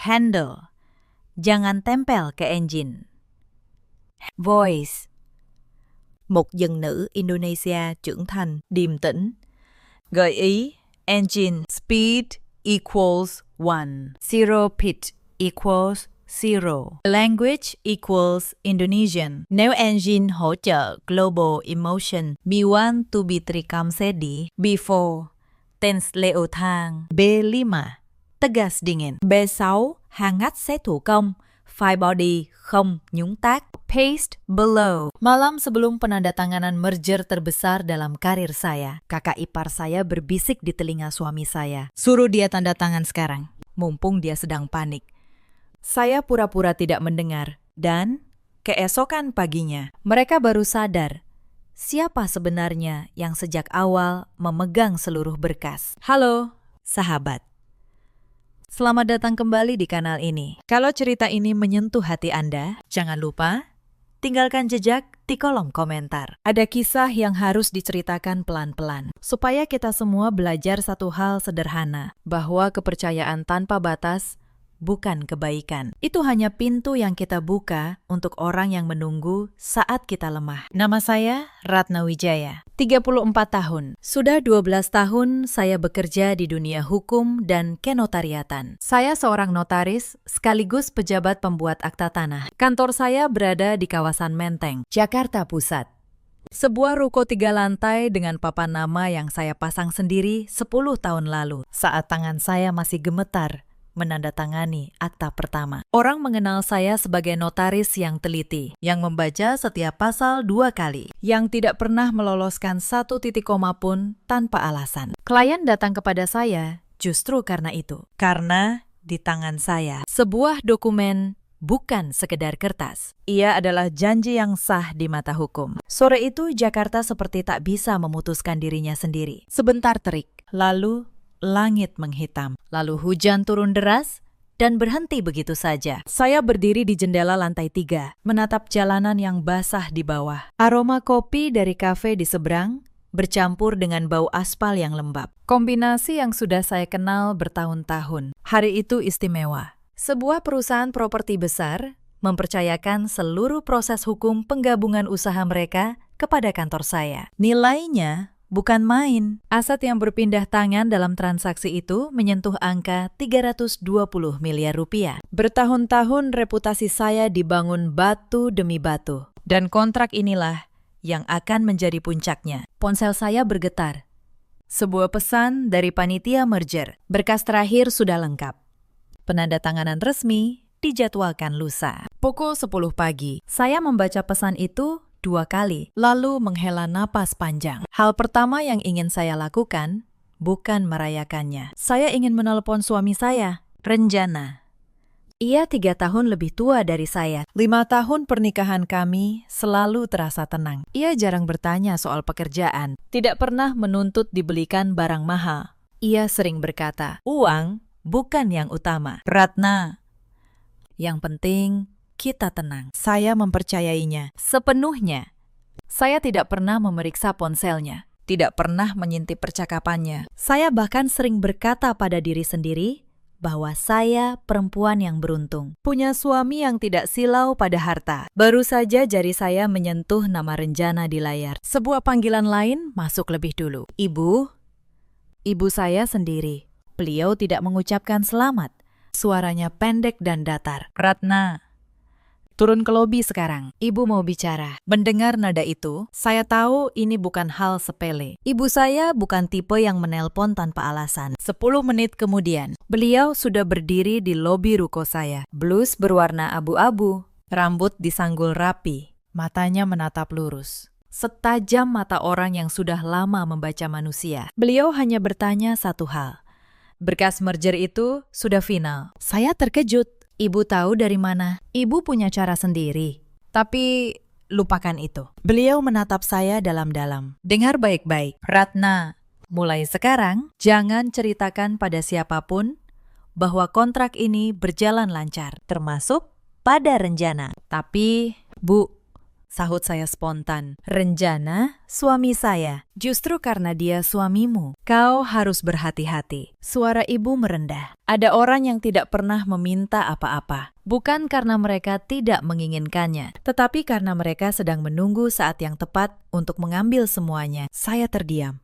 handle, jangan tempel ke engine. Voice, một dần nữ Indonesia trưởng thành, điềm tĩnh. Gợi ý, engine speed equals 1, zero pitch equals 0, language equals Indonesian. Nếu engine hỗ trợ global emotion, we want to be trikamsedi before. Tense leo thang. B5, tegas dingin. B6, hang ngắt xét thủ công. File body, không nhúng tác. Paste below. Malam sebelum penandatanganan merger terbesar dalam karir saya, kakak ipar saya berbisik di telinga suami saya. Suruh dia tanda tangan sekarang, mumpung dia sedang panik. Saya pura-pura tidak mendengar, dan keesokan paginya, mereka baru sadar siapa sebenarnya yang sejak awal memegang seluruh berkas. Halo, sahabat. Selamat datang kembali di kanal ini. Kalau cerita ini menyentuh hati Anda, jangan lupa tinggalkan jejak di kolom komentar. Ada kisah yang harus diceritakan pelan-pelan, supaya kita semua belajar satu hal sederhana, bahwa kepercayaan tanpa batas bukan kebaikan. Itu hanya pintu yang kita buka untuk orang yang menunggu saat kita lemah. Nama saya Ratna Wijaya, 34 tahun. Sudah 12 tahun saya bekerja di dunia hukum dan kenotariatan. Saya seorang notaris sekaligus pejabat pembuat akta tanah. Kantor saya berada di kawasan Menteng, Jakarta Pusat. Sebuah ruko 3 lantai dengan papan nama yang saya pasang sendiri 10 tahun lalu, saat tangan saya masih gemetar menandatangani akta pertama. Orang mengenal saya sebagai notaris yang teliti, yang membaca setiap pasal 2 kali, yang tidak pernah meloloskan 1 titik koma pun tanpa alasan. Klien datang kepada saya justru karena itu. Karena di tangan saya sebuah dokumen bukan sekedar kertas. Ia adalah janji yang sah di mata hukum. Sore itu Jakarta seperti tak bisa memutuskan dirinya sendiri. Sebentar terik, lalu langit menghitam, lalu hujan turun deras, dan berhenti begitu saja. Saya berdiri di jendela lantai 3, menatap jalanan yang basah di bawah. Aroma kopi dari kafe di seberang bercampur dengan bau aspal yang lembab. Kombinasi yang sudah saya kenal bertahun-tahun. Hari itu istimewa. Sebuah perusahaan properti besar mempercayakan seluruh proses hukum penggabungan usaha mereka kepada kantor saya. Nilainya bukan main. Aset yang berpindah tangan dalam transaksi itu menyentuh angka 320 miliar rupiah. Bertahun-tahun reputasi saya dibangun batu demi batu. Dan kontrak inilah yang akan menjadi puncaknya. Ponsel saya bergetar. Sebuah pesan dari panitia merger. Berkas terakhir sudah lengkap. Penandatanganan resmi dijadwalkan lusa. Pukul 10 pagi. Saya membaca pesan itu 2 kali, lalu menghela napas panjang. Hal pertama yang ingin saya lakukan bukan merayakannya. Saya ingin menelepon suami saya, Renjana. Ia 3 tahun lebih tua dari saya. 5 tahun pernikahan kami selalu terasa tenang. Ia jarang bertanya soal pekerjaan, tidak pernah menuntut dibelikan barang mahal. Ia sering berkata, uang bukan yang utama, Ratna. Yang penting kita tenang. Saya mempercayainya sepenuhnya. Saya tidak pernah memeriksa ponselnya, tidak pernah mengintip percakapannya. Saya bahkan sering berkata pada diri sendiri bahwa saya perempuan yang beruntung, punya suami yang tidak silau pada harta. Baru saja jari saya menyentuh nama Renjana di layar. Sebuah panggilan lain masuk lebih dulu. Ibu saya sendiri. Beliau tidak mengucapkan selamat. Suaranya pendek dan datar. Ratna, turun ke lobi sekarang. Ibu mau bicara. Mendengar nada itu, saya tahu ini bukan hal sepele. Ibu saya bukan tipe yang menelpon tanpa alasan. 10 menit kemudian, beliau sudah berdiri di lobi ruko saya. Blus berwarna abu-abu, rambut disanggul rapi, matanya menatap lurus. Setajam mata orang yang sudah lama membaca manusia. Beliau hanya bertanya satu hal. Berkas merger itu sudah final. Saya terkejut. Ibu tahu dari mana? Ibu punya cara sendiri. Tapi lupakan itu. Beliau menatap saya dalam-dalam. Dengar baik-baik. Ratna, mulai sekarang jangan ceritakan pada siapapun bahwa kontrak ini berjalan lancar, termasuk pada Renjana. Tapi, Bu, sahut saya spontan. Renjana, suami saya. Justru karena dia suamimu, kau harus berhati-hati. Suara ibu merendah. Ada orang yang tidak pernah meminta apa-apa. Bukan karena mereka tidak menginginkannya, tetapi karena mereka sedang menunggu saat yang tepat untuk mengambil semuanya. Saya terdiam.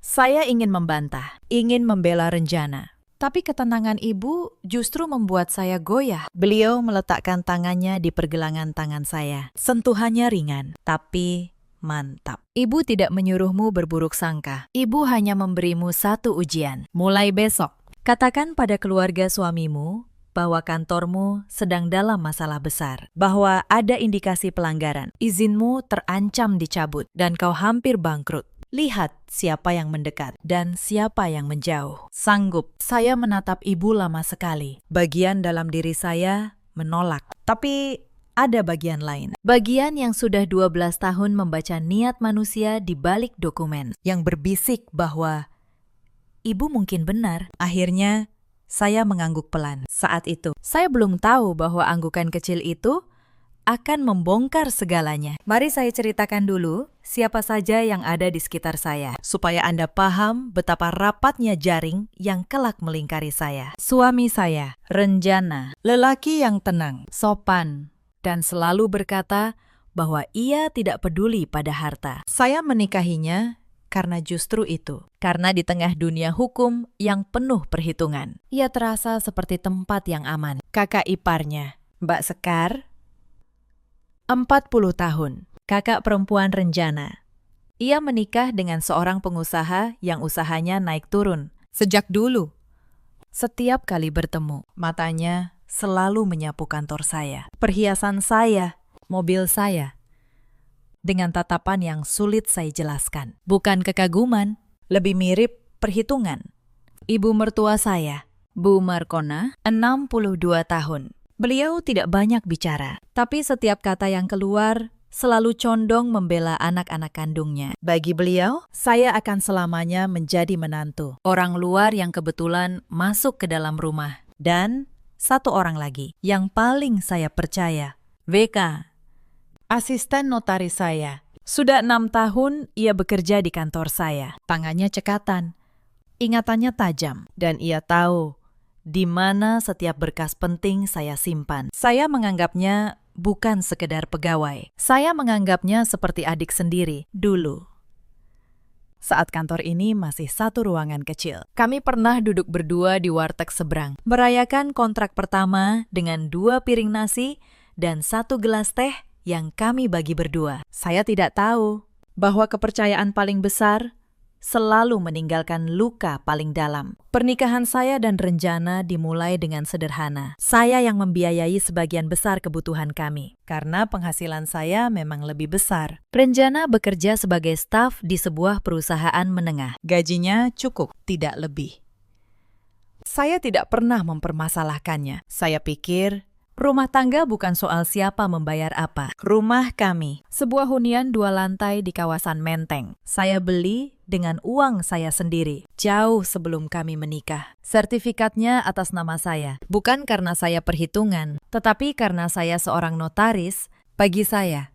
Saya ingin membantah, ingin membela Renjana. Tapi ketenangan ibu justru membuat saya goyah. Beliau meletakkan tangannya di pergelangan tangan saya. Sentuhannya ringan, tapi mantap. Ibu tidak menyuruhmu berburuk sangka. Ibu hanya memberimu satu ujian. Mulai besok, katakan pada keluarga suamimu bahwa kantormu sedang dalam masalah besar. Bahwa ada indikasi pelanggaran. Izinmu terancam dicabut dan kau hampir bangkrut. Lihat siapa yang mendekat dan siapa yang menjauh. Sanggup, saya menatap ibu lama sekali. Bagian dalam diri saya menolak. Tapi ada bagian lain. Bagian yang sudah 12 tahun membaca niat manusia di balik dokumen. Yang berbisik bahwa ibu mungkin benar. Akhirnya, saya mengangguk pelan. Saat itu, saya belum tahu bahwa anggukan kecil itu akan membongkar segalanya. Mari saya ceritakan dulu siapa saja yang ada di sekitar saya, supaya Anda paham betapa rapatnya jaring yang kelak melingkari saya. Suami saya, Renjana, lelaki yang tenang, sopan, dan selalu berkata bahwa ia tidak peduli pada harta. Saya menikahinya karena justru itu. Karena di tengah dunia hukum yang penuh perhitungan, ia terasa seperti tempat yang aman. Kakak iparnya, Mbak Sekar, 40 tahun, kakak perempuan Renjana. Ia menikah dengan seorang pengusaha yang usahanya naik turun. Sejak dulu, setiap kali bertemu, matanya selalu menyapu kantor saya, perhiasan saya, mobil saya, dengan tatapan yang sulit saya jelaskan. Bukan kekaguman, lebih mirip perhitungan. Ibu mertua saya, Bu Markona, 62 tahun. Beliau tidak banyak bicara, tapi setiap kata yang keluar selalu condong membela anak-anak kandungnya. Bagi beliau, saya akan selamanya menjadi menantu. Orang luar yang kebetulan masuk ke dalam rumah. Dan satu orang lagi yang paling saya percaya, VK, asisten notaris saya. Sudah 6 tahun ia bekerja di kantor saya. Tangannya cekatan, ingatannya tajam, dan ia tahu di mana setiap berkas penting saya simpan. Saya menganggapnya bukan sekedar pegawai. Saya menganggapnya seperti adik sendiri dulu. Saat kantor ini masih satu ruangan kecil. Kami pernah duduk berdua di warteg seberang, merayakan kontrak pertama dengan 2 piring nasi dan 1 gelas teh yang kami bagi berdua. Saya tidak tahu bahwa kepercayaan paling besar selalu meninggalkan luka paling dalam. Pernikahan saya dan Renjana dimulai dengan sederhana. Saya yang membiayai sebagian besar kebutuhan kami, karena penghasilan saya memang lebih besar. Renjana bekerja sebagai staf di sebuah perusahaan menengah. Gajinya cukup, tidak lebih. Saya tidak pernah mempermasalahkannya. Saya pikir rumah tangga bukan soal siapa membayar apa. Rumah kami, sebuah hunian 2 lantai di kawasan Menteng. Saya beli dengan uang saya sendiri, jauh sebelum kami menikah. Sertifikatnya atas nama saya, bukan karena saya perhitungan, tetapi karena saya seorang notaris. Bagi saya,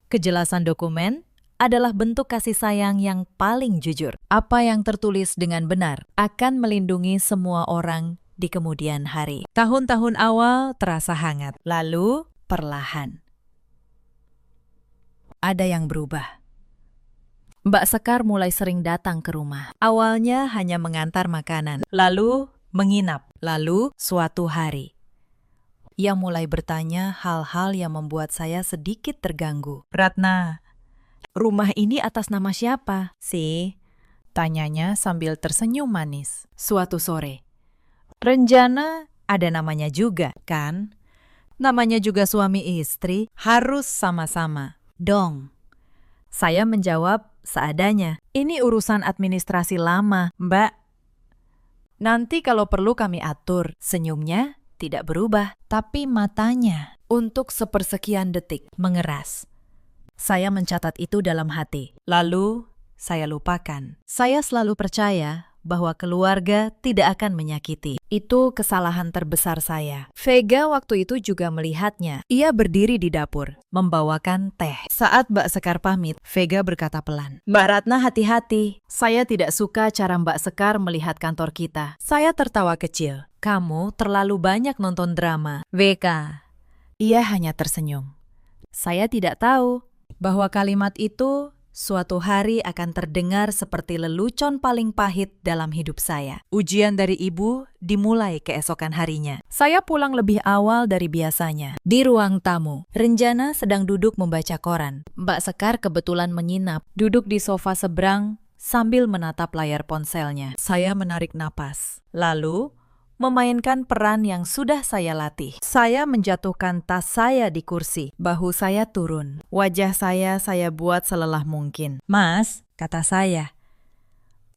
kejelasan dokumen adalah bentuk kasih sayang yang paling jujur. Apa yang tertulis dengan benar akan melindungi semua orang di kemudian hari. Tahun-tahun awal terasa hangat, lalu perlahan ada yang berubah. Mbak Sekar mulai sering datang ke rumah. Awalnya hanya mengantar makanan, lalu menginap, lalu suatu hari ia mulai bertanya hal-hal yang membuat saya sedikit terganggu. Ratna, rumah ini atas nama siapa? Sih, tanyanya sambil tersenyum manis. Suatu sore, Renjana ada namanya juga, kan? Namanya juga suami istri, harus sama-sama dong. Saya menjawab seadanya. Ini urusan administrasi lama, Mbak. Nanti kalau perlu kami atur. Senyumnya tidak berubah, tapi matanya untuk sepersekian detik mengeras. Saya mencatat itu dalam hati. Lalu saya lupakan. Saya selalu percaya bahwa keluarga tidak akan menyakiti. Itu kesalahan terbesar saya. Vega waktu itu juga melihatnya. Ia berdiri di dapur, membawakan teh. Saat Mbak Sekar pamit, Vega berkata pelan, "Mbak Ratna, hati-hati. Saya tidak suka cara Mbak Sekar melihat kantor kita." Saya tertawa kecil. "Kamu terlalu banyak nonton drama, Vega." Ia hanya tersenyum. Saya tidak tahu bahwa kalimat itu suatu hari akan terdengar seperti lelucon paling pahit dalam hidup saya. Ujian dari ibu dimulai keesokan harinya. Saya pulang lebih awal dari biasanya. Di ruang tamu, Renjana sedang duduk membaca koran. Mbak Sekar kebetulan menginap, duduk di sofa seberang sambil menatap layar ponselnya. Saya menarik napas. Lalu memainkan peran yang sudah saya latih. Saya menjatuhkan tas saya di kursi. Bahu saya turun. Wajah saya buat selelah mungkin. "Mas," kata saya.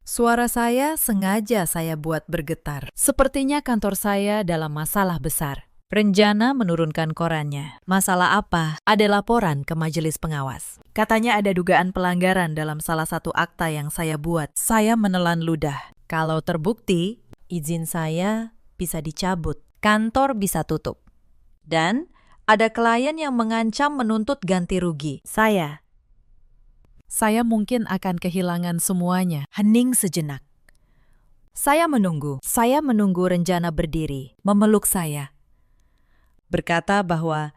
Suara saya sengaja saya buat bergetar. Sepertinya kantor saya dalam masalah besar. Renjana menurunkan korannya. "Masalah apa?" "Ada laporan ke majelis pengawas. Katanya ada dugaan pelanggaran dalam salah satu akta yang saya buat." Saya menelan ludah. "Kalau terbukti, izin saya bisa dicabut, kantor bisa tutup. Dan ada klien yang mengancam menuntut ganti rugi. Saya mungkin akan kehilangan semuanya." Hening sejenak. Saya menunggu Renjana berdiri, memeluk saya. Berkata bahwa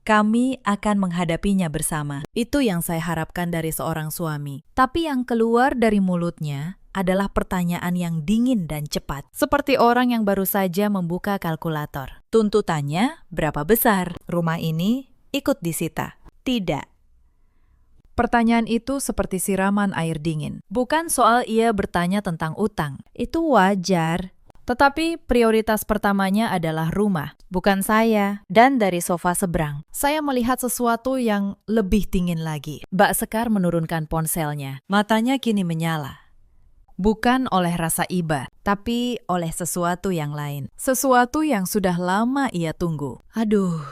kami akan menghadapinya bersama. Itu yang saya harapkan dari seorang suami. Tapi yang keluar dari mulutnya adalah pertanyaan yang dingin dan cepat. Seperti orang yang baru saja membuka kalkulator. Tuntutannya berapa besar? Rumah ini ikut disita. Tidak. Pertanyaan itu seperti siraman air dingin. Bukan soal ia bertanya tentang utang. Itu wajar. Tetapi prioritas pertamanya adalah rumah, bukan saya. Dan dari sofa seberang, saya melihat sesuatu yang lebih dingin lagi. Mbak Sekar menurunkan ponselnya. Matanya kini menyala. Bukan oleh rasa iba, tapi oleh sesuatu yang lain. Sesuatu yang sudah lama ia tunggu. "Aduh,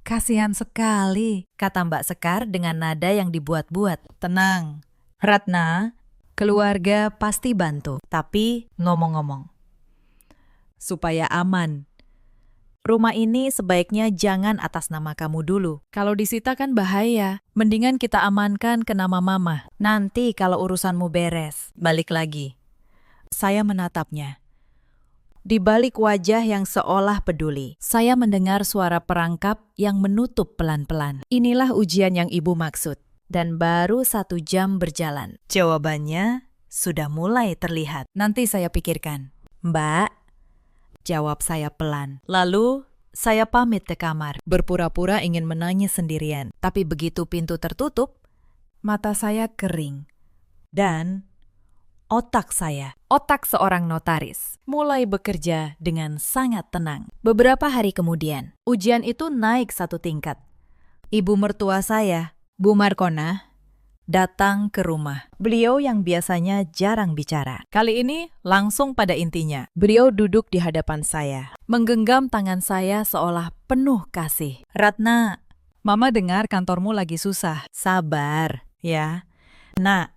kasihan sekali," kata Mbak Sekar dengan nada yang dibuat-buat. "Tenang, Ratna, keluarga pasti bantu. Tapi ngomong-ngomong, supaya aman, rumah ini sebaiknya jangan atas nama kamu dulu. Kalau disita kan bahaya. Mendingan kita amankan ke nama mama. Nanti kalau urusanmu beres, balik lagi." Saya menatapnya. Di balik wajah yang seolah peduli, saya mendengar suara perangkap yang menutup pelan-pelan. Inilah ujian yang ibu maksud. Dan baru 1 jam berjalan. Jawabannya sudah mulai terlihat. Nanti saya pikirkan. "Mbak," jawab saya pelan. Lalu saya pamit ke kamar, berpura-pura ingin menangis sendirian. Tapi begitu pintu tertutup, mata saya kering. Dan otak seorang notaris, mulai bekerja dengan sangat tenang. Beberapa hari kemudian, ujian itu naik 1 tingkat. Ibu mertua saya, Bu Markona, datang ke rumah. Beliau yang biasanya jarang bicara. Kali ini langsung pada intinya. Beliau duduk di hadapan saya, menggenggam tangan saya seolah penuh kasih. "Ratna, Mama dengar kantormu lagi susah. Sabar, ya. Nak."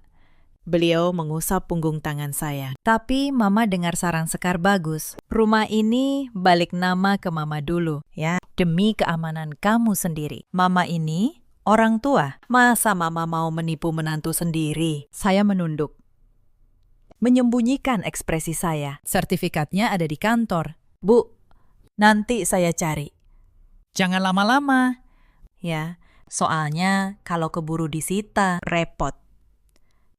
Beliau mengusap punggung tangan saya. "Tapi Mama dengar saran Sekar bagus. Rumah ini balik nama ke Mama dulu, ya. Demi keamanan kamu sendiri. Mama ini orang tua. Masa Mama mau menipu menantu sendiri?" Saya menunduk, menyembunyikan ekspresi saya. "Sertifikatnya ada di kantor. Bu, nanti saya cari. Jangan lama-lama. Ya, soalnya kalau keburu disita, repot."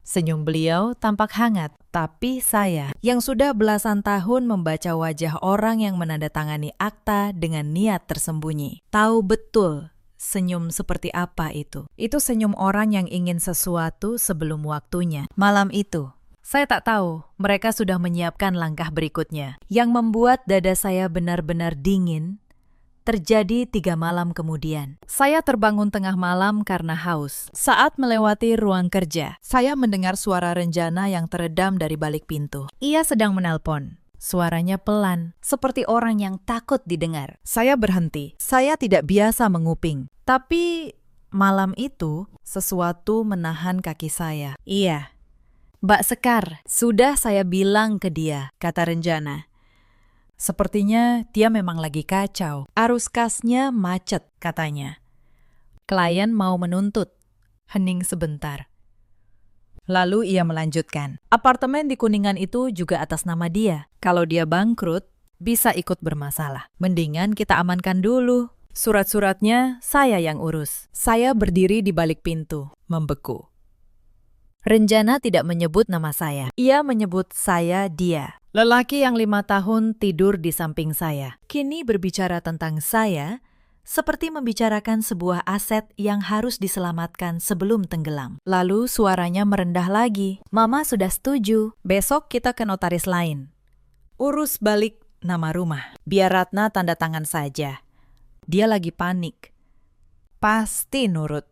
Senyum beliau tampak hangat, tapi saya yang sudah belasan tahun membaca wajah orang yang menandatangani akta dengan niat tersembunyi, tahu betul senyum seperti apa itu. Itu senyum orang yang ingin sesuatu sebelum waktunya. Malam itu, saya tak tahu mereka sudah menyiapkan langkah berikutnya. Yang membuat dada saya benar-benar dingin terjadi 3 malam kemudian. Saya terbangun tengah malam karena haus. Saat melewati ruang kerja, saya mendengar suara Renjana yang teredam dari balik pintu. Ia sedang menelpon. Suaranya pelan, seperti orang yang takut didengar. Saya berhenti. Saya tidak biasa menguping. Tapi malam itu, sesuatu menahan kaki saya. Iya, Mbak Sekar, sudah saya bilang ke dia, kata Renjana. Sepertinya dia memang lagi kacau. Arus kasnya macet, katanya. Klien mau menuntut. Hening sebentar. Lalu ia melanjutkan, apartemen di Kuningan itu juga atas nama dia. Kalau dia bangkrut, bisa ikut bermasalah. Mendingan kita amankan dulu. Surat-suratnya saya yang urus. Saya berdiri di balik pintu, membeku. Renjana tidak menyebut nama saya. Ia menyebut saya dia. Lelaki yang 5 tahun tidur di samping saya. Kini berbicara tentang saya, seperti membicarakan sebuah aset yang harus diselamatkan sebelum tenggelam. Lalu suaranya merendah lagi. Mama sudah setuju. Besok kita ke notaris lain. Urus balik nama rumah. Biar Ratna tanda tangan saja. Dia lagi panik. Pasti nurut.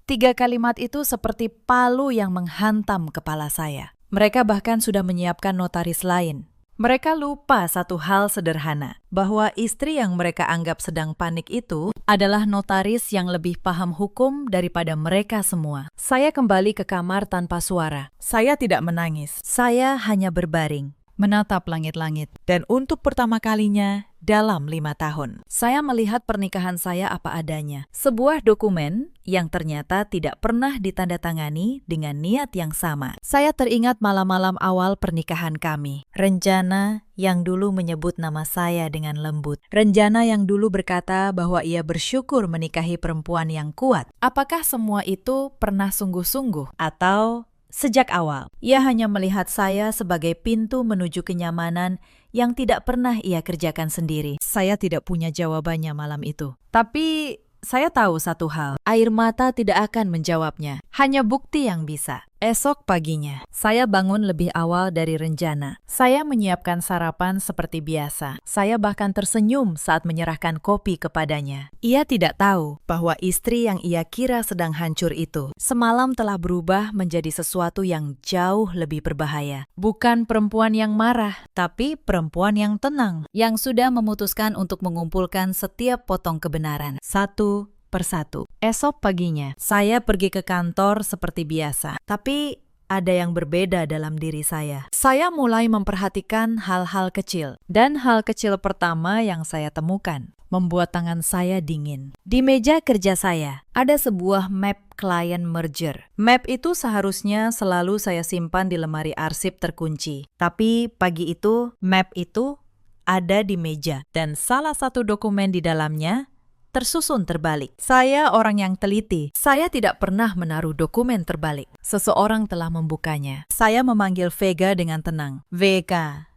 3 kalimat itu seperti palu yang menghantam kepala saya. Mereka bahkan sudah menyiapkan notaris lain. Mereka lupa satu hal sederhana, bahwa istri yang mereka anggap sedang panik itu adalah notaris yang lebih paham hukum daripada mereka semua. Saya kembali ke kamar tanpa suara. Saya tidak menangis. Saya hanya berbaring, menatap langit-langit. Dan untuk pertama kalinya dalam 5 tahun, saya melihat pernikahan saya apa adanya. Sebuah dokumen yang ternyata tidak pernah ditandatangani dengan niat yang sama. Saya teringat malam-malam awal pernikahan kami. Renjana yang dulu menyebut nama saya dengan lembut. Renjana yang dulu berkata bahwa ia bersyukur menikahi perempuan yang kuat. Apakah semua itu pernah sungguh-sungguh? Atau sejak awal, ia hanya melihat saya sebagai pintu menuju kenyamanan yang tidak pernah ia kerjakan sendiri. Saya tidak punya jawabannya malam itu. Tapi saya tahu satu hal, air mata tidak akan menjawabnya. Hanya bukti yang bisa. Esok paginya, saya bangun lebih awal dari Renjana. Saya menyiapkan sarapan seperti biasa. Saya bahkan tersenyum saat menyerahkan kopi kepadanya. Ia tidak tahu bahwa istri yang ia kira sedang hancur itu semalam telah berubah menjadi sesuatu yang jauh lebih berbahaya. Bukan perempuan yang marah, tapi perempuan yang tenang, yang sudah memutuskan untuk mengumpulkan setiap potong kebenaran, satu persatu. Esok paginya, saya pergi ke kantor seperti biasa. Tapi ada yang berbeda dalam diri saya. Saya mulai memperhatikan hal-hal kecil. Dan hal kecil pertama yang saya temukan membuat tangan saya dingin. Di meja kerja saya, ada sebuah map client merger. Map itu seharusnya selalu saya simpan di lemari arsip terkunci. Tapi pagi itu, map itu ada di meja. Dan salah satu dokumen di dalamnya tersusun terbalik. Saya orang yang teliti. Saya tidak pernah menaruh dokumen terbalik. Seseorang telah membukanya. Saya memanggil Vega dengan tenang. Vega,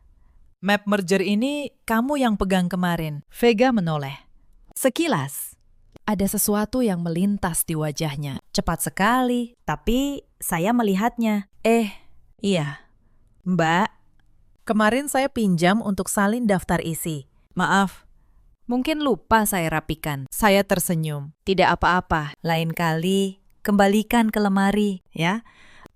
map merger ini kamu yang pegang kemarin. Vega menoleh. Sekilas, ada sesuatu yang melintas di wajahnya. Cepat sekali, tapi saya melihatnya. Iya. Mbak, kemarin saya pinjam untuk salin daftar isi. Maaf. Mungkin lupa saya rapikan. Saya tersenyum. Tidak apa-apa. Lain kali, kembalikan ke lemari, ya.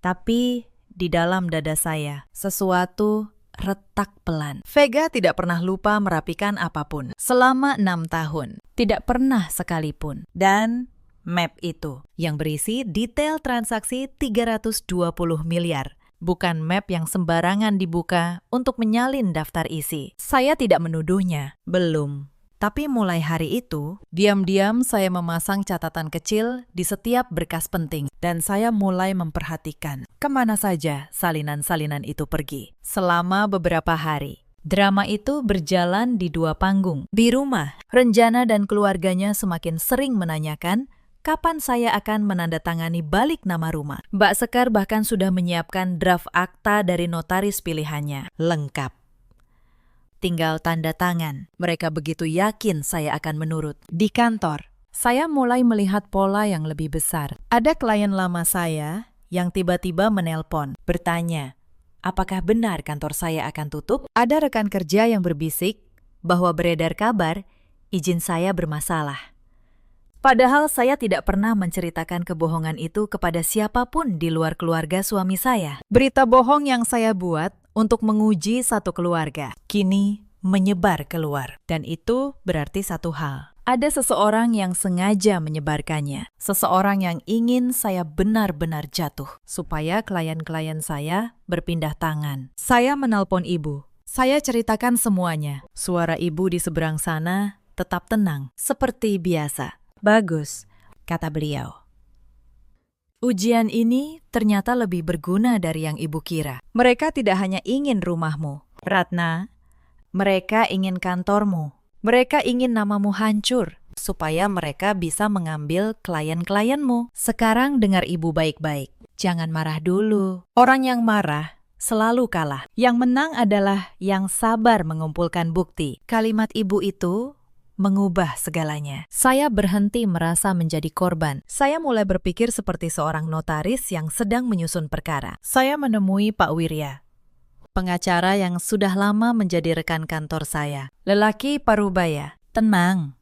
Tapi di dalam dada saya, sesuatu retak pelan. Vega tidak pernah lupa merapikan apapun. Selama 6 tahun. Tidak pernah sekalipun. Dan map itu, yang berisi detail transaksi 320 miliar. Bukan map yang sembarangan dibuka untuk menyalin daftar isi. Saya tidak menuduhnya. Belum. Tapi mulai hari itu, diam-diam saya memasang catatan kecil di setiap berkas penting. Dan saya mulai memperhatikan kemana saja salinan-salinan itu pergi. Selama beberapa hari, drama itu berjalan di 2 panggung. Di rumah, Renjana dan keluarganya semakin sering menanyakan kapan saya akan menandatangani balik nama rumah. Mbak Sekar bahkan sudah menyiapkan draft akta dari notaris pilihannya. Lengkap. Tinggal tanda tangan. Mereka begitu yakin saya akan menurut. Di kantor, saya mulai melihat pola yang lebih besar. Ada klien lama saya yang tiba-tiba menelpon, bertanya, apakah benar kantor saya akan tutup? Ada rekan kerja yang berbisik bahwa beredar kabar izin saya bermasalah. Padahal saya tidak pernah menceritakan kebohongan itu kepada siapapun di luar keluarga suami saya. Berita bohong yang saya buat untuk menguji satu keluarga, kini menyebar keluar. Dan itu berarti satu hal. Ada seseorang yang sengaja menyebarkannya. Seseorang yang ingin saya benar-benar jatuh. Supaya klien-klien saya berpindah tangan. Saya menelpon ibu. Saya ceritakan semuanya. Suara ibu di seberang sana tetap tenang. Seperti biasa. Bagus, kata beliau. Ujian ini ternyata lebih berguna dari yang ibu kira. Mereka tidak hanya ingin rumahmu, Ratna. Mereka ingin kantormu. Mereka ingin namamu hancur, supaya mereka bisa mengambil klien-klienmu. Sekarang dengar ibu baik-baik. Jangan marah dulu. Orang yang marah selalu kalah. Yang menang adalah yang sabar mengumpulkan bukti. Kalimat ibu itu mengubah segalanya. Saya berhenti merasa menjadi korban. Saya mulai berpikir seperti seorang notaris yang sedang menyusun perkara. Saya menemui Pak Wirya, pengacara yang sudah lama menjadi rekan kantor saya. Lelaki parubaya, tenang.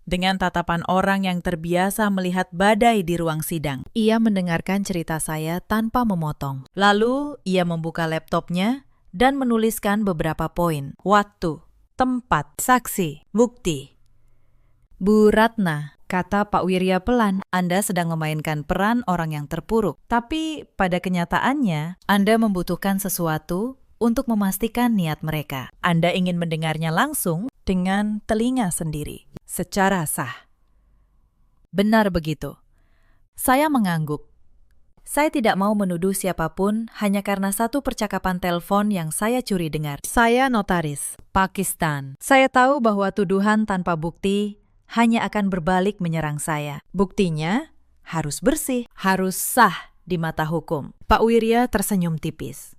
Dengan tatapan orang yang terbiasa melihat badai di ruang sidang, ia mendengarkan cerita saya tanpa memotong. Lalu, ia membuka laptopnya dan menuliskan beberapa poin. Waktu, tempat, saksi, bukti. Bu Ratna, kata Pak Wirya pelan, Anda sedang memainkan peran orang yang terpuruk. Tapi pada kenyataannya, Anda membutuhkan sesuatu untuk memastikan niat mereka. Anda ingin mendengarnya langsung dengan telinga sendiri, secara sah. Benar begitu. Saya mengangguk. Saya tidak mau menuduh siapapun hanya karena satu percakapan telepon yang saya curi dengar. Saya notaris, Pakistan. Saya tahu bahwa tuduhan tanpa bukti hanya akan berbalik menyerang saya. Buktinya harus bersih, harus sah di mata hukum. Pak Wirya tersenyum tipis.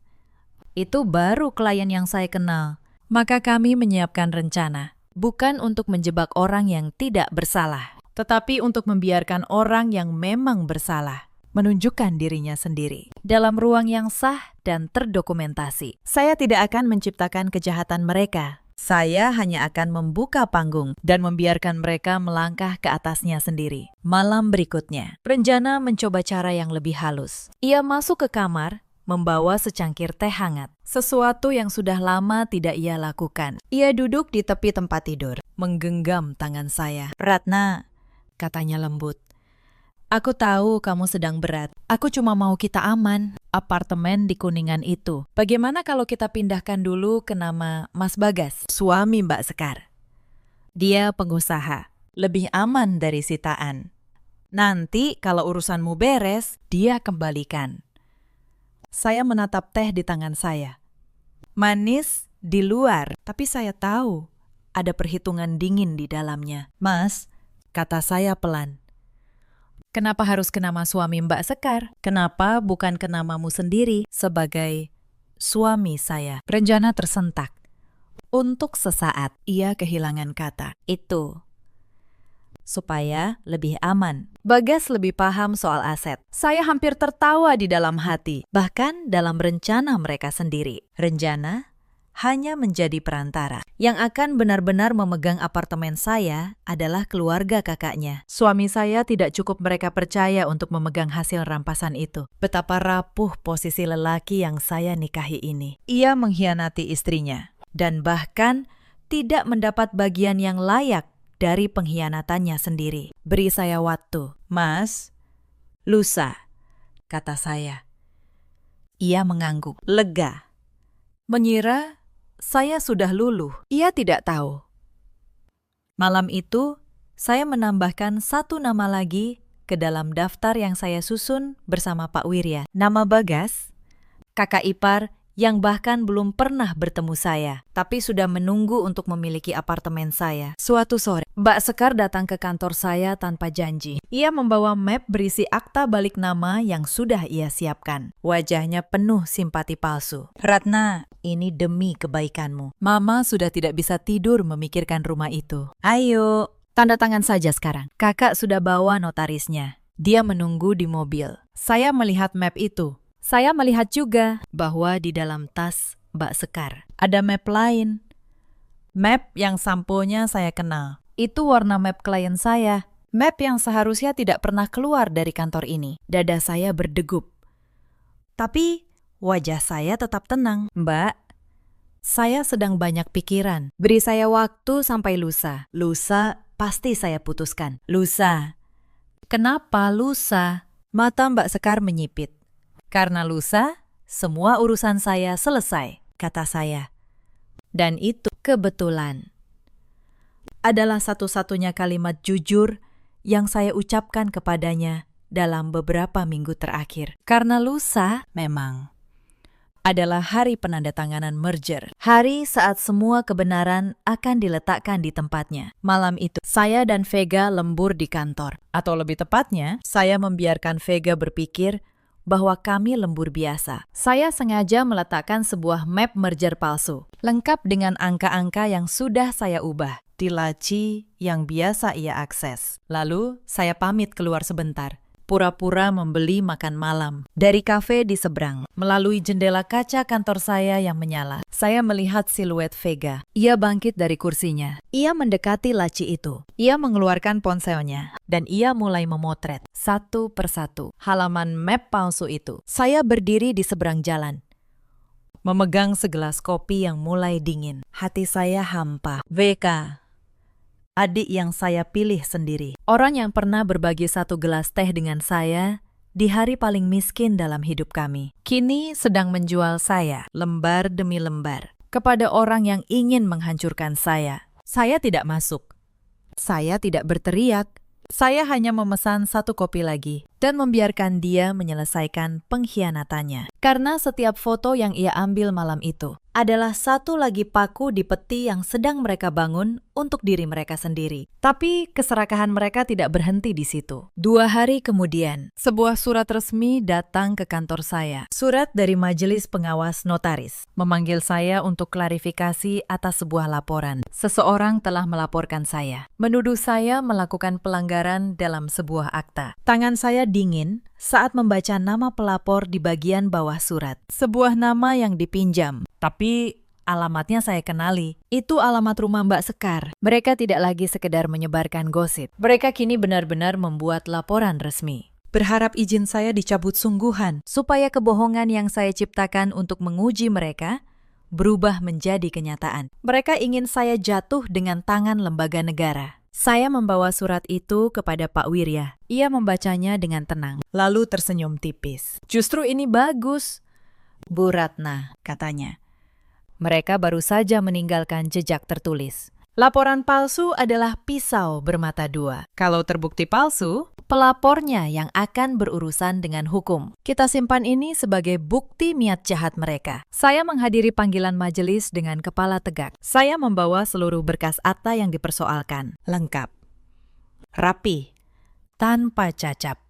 Itu baru klien yang saya kenal. Maka kami menyiapkan rencana, bukan untuk menjebak orang yang tidak bersalah, tetapi untuk membiarkan orang yang memang bersalah menunjukkan dirinya sendiri dalam ruang yang sah dan terdokumentasi. Saya tidak akan menciptakan kejahatan mereka. Saya hanya akan membuka panggung dan membiarkan mereka melangkah ke atasnya sendiri. Malam berikutnya, Renjana mencoba cara yang lebih halus. Ia masuk ke kamar, membawa secangkir teh hangat. Sesuatu yang sudah lama tidak ia lakukan. Ia duduk di tepi tempat tidur, menggenggam tangan saya. Ratna, katanya lembut. Aku tahu kamu sedang berat. Aku cuma mau kita aman. Apartemen di Kuningan itu. Bagaimana kalau kita pindahkan dulu ke nama Mas Bagas, suami Mbak Sekar? Dia pengusaha. Lebih aman dari sitaan. Nanti kalau urusanmu beres, dia kembalikan. Saya menatap teh di tangan saya. Manis di luar, tapi saya tahu ada perhitungan dingin di dalamnya. Mas, kata saya pelan. Kenapa harus ke nama suami Mbak Sekar? Kenapa bukan ke namamu sendiri sebagai suami saya? Renjana tersentak. Untuk sesaat, ia kehilangan kata. Itu. Supaya lebih aman. Bagas lebih paham soal aset. Saya hampir tertawa di dalam hati, bahkan dalam rencana mereka sendiri. Renjana hanya menjadi perantara. Yang akan benar-benar memegang apartemen saya adalah keluarga kakaknya. Suami saya tidak cukup mereka percaya untuk memegang hasil rampasan itu. Betapa rapuh posisi lelaki yang saya nikahi ini. Ia mengkhianati istrinya dan bahkan tidak mendapat bagian yang layak dari pengkhianatannya sendiri. Beri saya waktu. Mas, lusa, kata saya. Ia mengangguk, lega. Mengira saya sudah luluh. Ia tidak tahu. Malam itu, saya menambahkan satu nama lagi ke dalam daftar yang saya susun bersama Pak Wirya. Nama Bagas, kakak ipar yang bahkan belum pernah bertemu saya, tapi sudah menunggu untuk memiliki apartemen saya. Suatu sore, Mbak Sekar datang ke kantor saya tanpa janji. Ia membawa map berisi akta balik nama yang sudah ia siapkan. Wajahnya penuh simpati palsu. Ratna, ini demi kebaikanmu. Mama sudah tidak bisa tidur memikirkan rumah itu. Ayo, tanda tangan saja sekarang. Kakak sudah bawa notarisnya. Dia menunggu di mobil. Saya melihat map itu. Saya melihat juga bahwa di dalam tas Mbak Sekar ada map lain. Map yang sampulnya saya kenal. Itu warna map klien saya. Map yang seharusnya tidak pernah keluar dari kantor ini. Dada saya berdegup. Tapi wajah saya tetap tenang. Mbak, saya sedang banyak pikiran. Beri saya waktu sampai lusa. Lusa pasti saya putuskan. Lusa. Kenapa lusa? Mata Mbak Sekar menyipit. Karena lusa, semua urusan saya selesai, kata saya. Dan itu kebetulan adalah satu-satunya kalimat jujur yang saya ucapkan kepadanya dalam beberapa minggu terakhir. Karena lusa memang adalah hari penandatanganan merger. Hari saat semua kebenaran akan diletakkan di tempatnya. Malam itu, saya dan Vega lembur di kantor. Atau lebih tepatnya, saya membiarkan Vega berpikir bahwa kami lembur biasa. Saya sengaja meletakkan sebuah map merger palsu, lengkap dengan angka-angka yang sudah saya ubah di laci yang biasa ia akses. Lalu, saya pamit keluar sebentar, pura-pura membeli makan malam dari kafe di seberang. Melalui jendela kaca kantor saya yang menyala, saya melihat siluet Vega. Ia bangkit dari kursinya. Ia mendekati laci itu. Ia mengeluarkan ponselnya, dan ia mulai memotret satu persatu halaman map palsu itu. Saya berdiri di seberang jalan, memegang segelas kopi yang mulai dingin. Hati saya hampa. VK, adik yang saya pilih sendiri. Orang yang pernah berbagi satu gelas teh dengan saya di hari paling miskin dalam hidup kami. Kini sedang menjual saya, lembar demi lembar, kepada orang yang ingin menghancurkan saya. Saya tidak masuk. Saya tidak berteriak. Saya hanya memesan satu kopi lagi dan membiarkan dia menyelesaikan pengkhianatannya. Karena setiap foto yang ia ambil malam itu adalah satu lagi paku di peti yang sedang mereka bangun untuk diri mereka sendiri. Tapi keserakahan mereka tidak berhenti di situ. 2 hari kemudian, sebuah surat resmi datang ke kantor saya. Surat dari Majelis Pengawas Notaris memanggil saya untuk klarifikasi atas sebuah laporan. Seseorang telah melaporkan saya, menuduh saya melakukan pelanggaran dalam sebuah akta. Tangan saya dingin saat membaca nama pelapor di bagian bawah surat. Sebuah nama yang dipinjam, tapi alamatnya saya kenali. Itu alamat rumah Mbak Sekar. Mereka tidak lagi sekedar menyebarkan gosip. Mereka kini benar-benar membuat laporan resmi. Berharap izin saya dicabut sungguhan, supaya kebohongan yang saya ciptakan untuk menguji mereka berubah menjadi kenyataan. Mereka ingin saya jatuh dengan tangan lembaga negara. Saya membawa surat itu kepada Pak Wirya. Ia membacanya dengan tenang, lalu tersenyum tipis. Justru ini bagus, Bu Ratna, katanya. Mereka baru saja meninggalkan jejak tertulis. Laporan palsu adalah pisau bermata dua. Kalau terbukti palsu, pelapornya yang akan berurusan dengan hukum. Kita simpan ini sebagai bukti niat jahat mereka. Saya menghadiri panggilan majelis dengan kepala tegak. Saya membawa seluruh berkas akta yang dipersoalkan. Lengkap, rapi, tanpa cacat.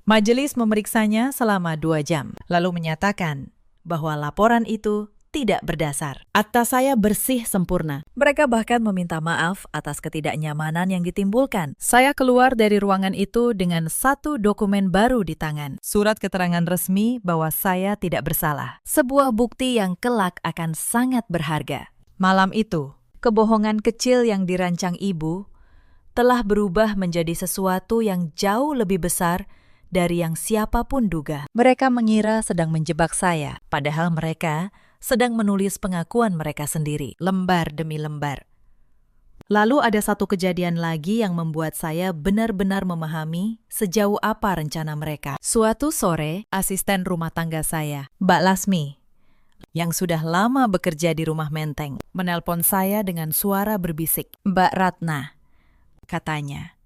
Majelis memeriksanya selama 2 jam, lalu menyatakan bahwa laporan itu tidak berdasar. Akta saya bersih sempurna. Mereka bahkan meminta maaf atas ketidaknyamanan yang ditimbulkan. Saya keluar dari ruangan itu dengan satu dokumen baru di tangan. Surat keterangan resmi bahwa saya tidak bersalah. Sebuah bukti yang kelak akan sangat berharga. Malam itu, kebohongan kecil yang dirancang ibu telah berubah menjadi sesuatu yang jauh lebih besar dari yang siapapun duga. Mereka mengira sedang menjebak saya, padahal mereka sedang menulis pengakuan mereka sendiri, lembar demi lembar. Lalu ada satu kejadian lagi yang membuat saya benar-benar memahami sejauh apa rencana mereka. Suatu sore, asisten rumah tangga saya, Mbak Lasmi, yang sudah lama bekerja di rumah Menteng, menelpon saya dengan suara berbisik. Mbak Ratna, katanya.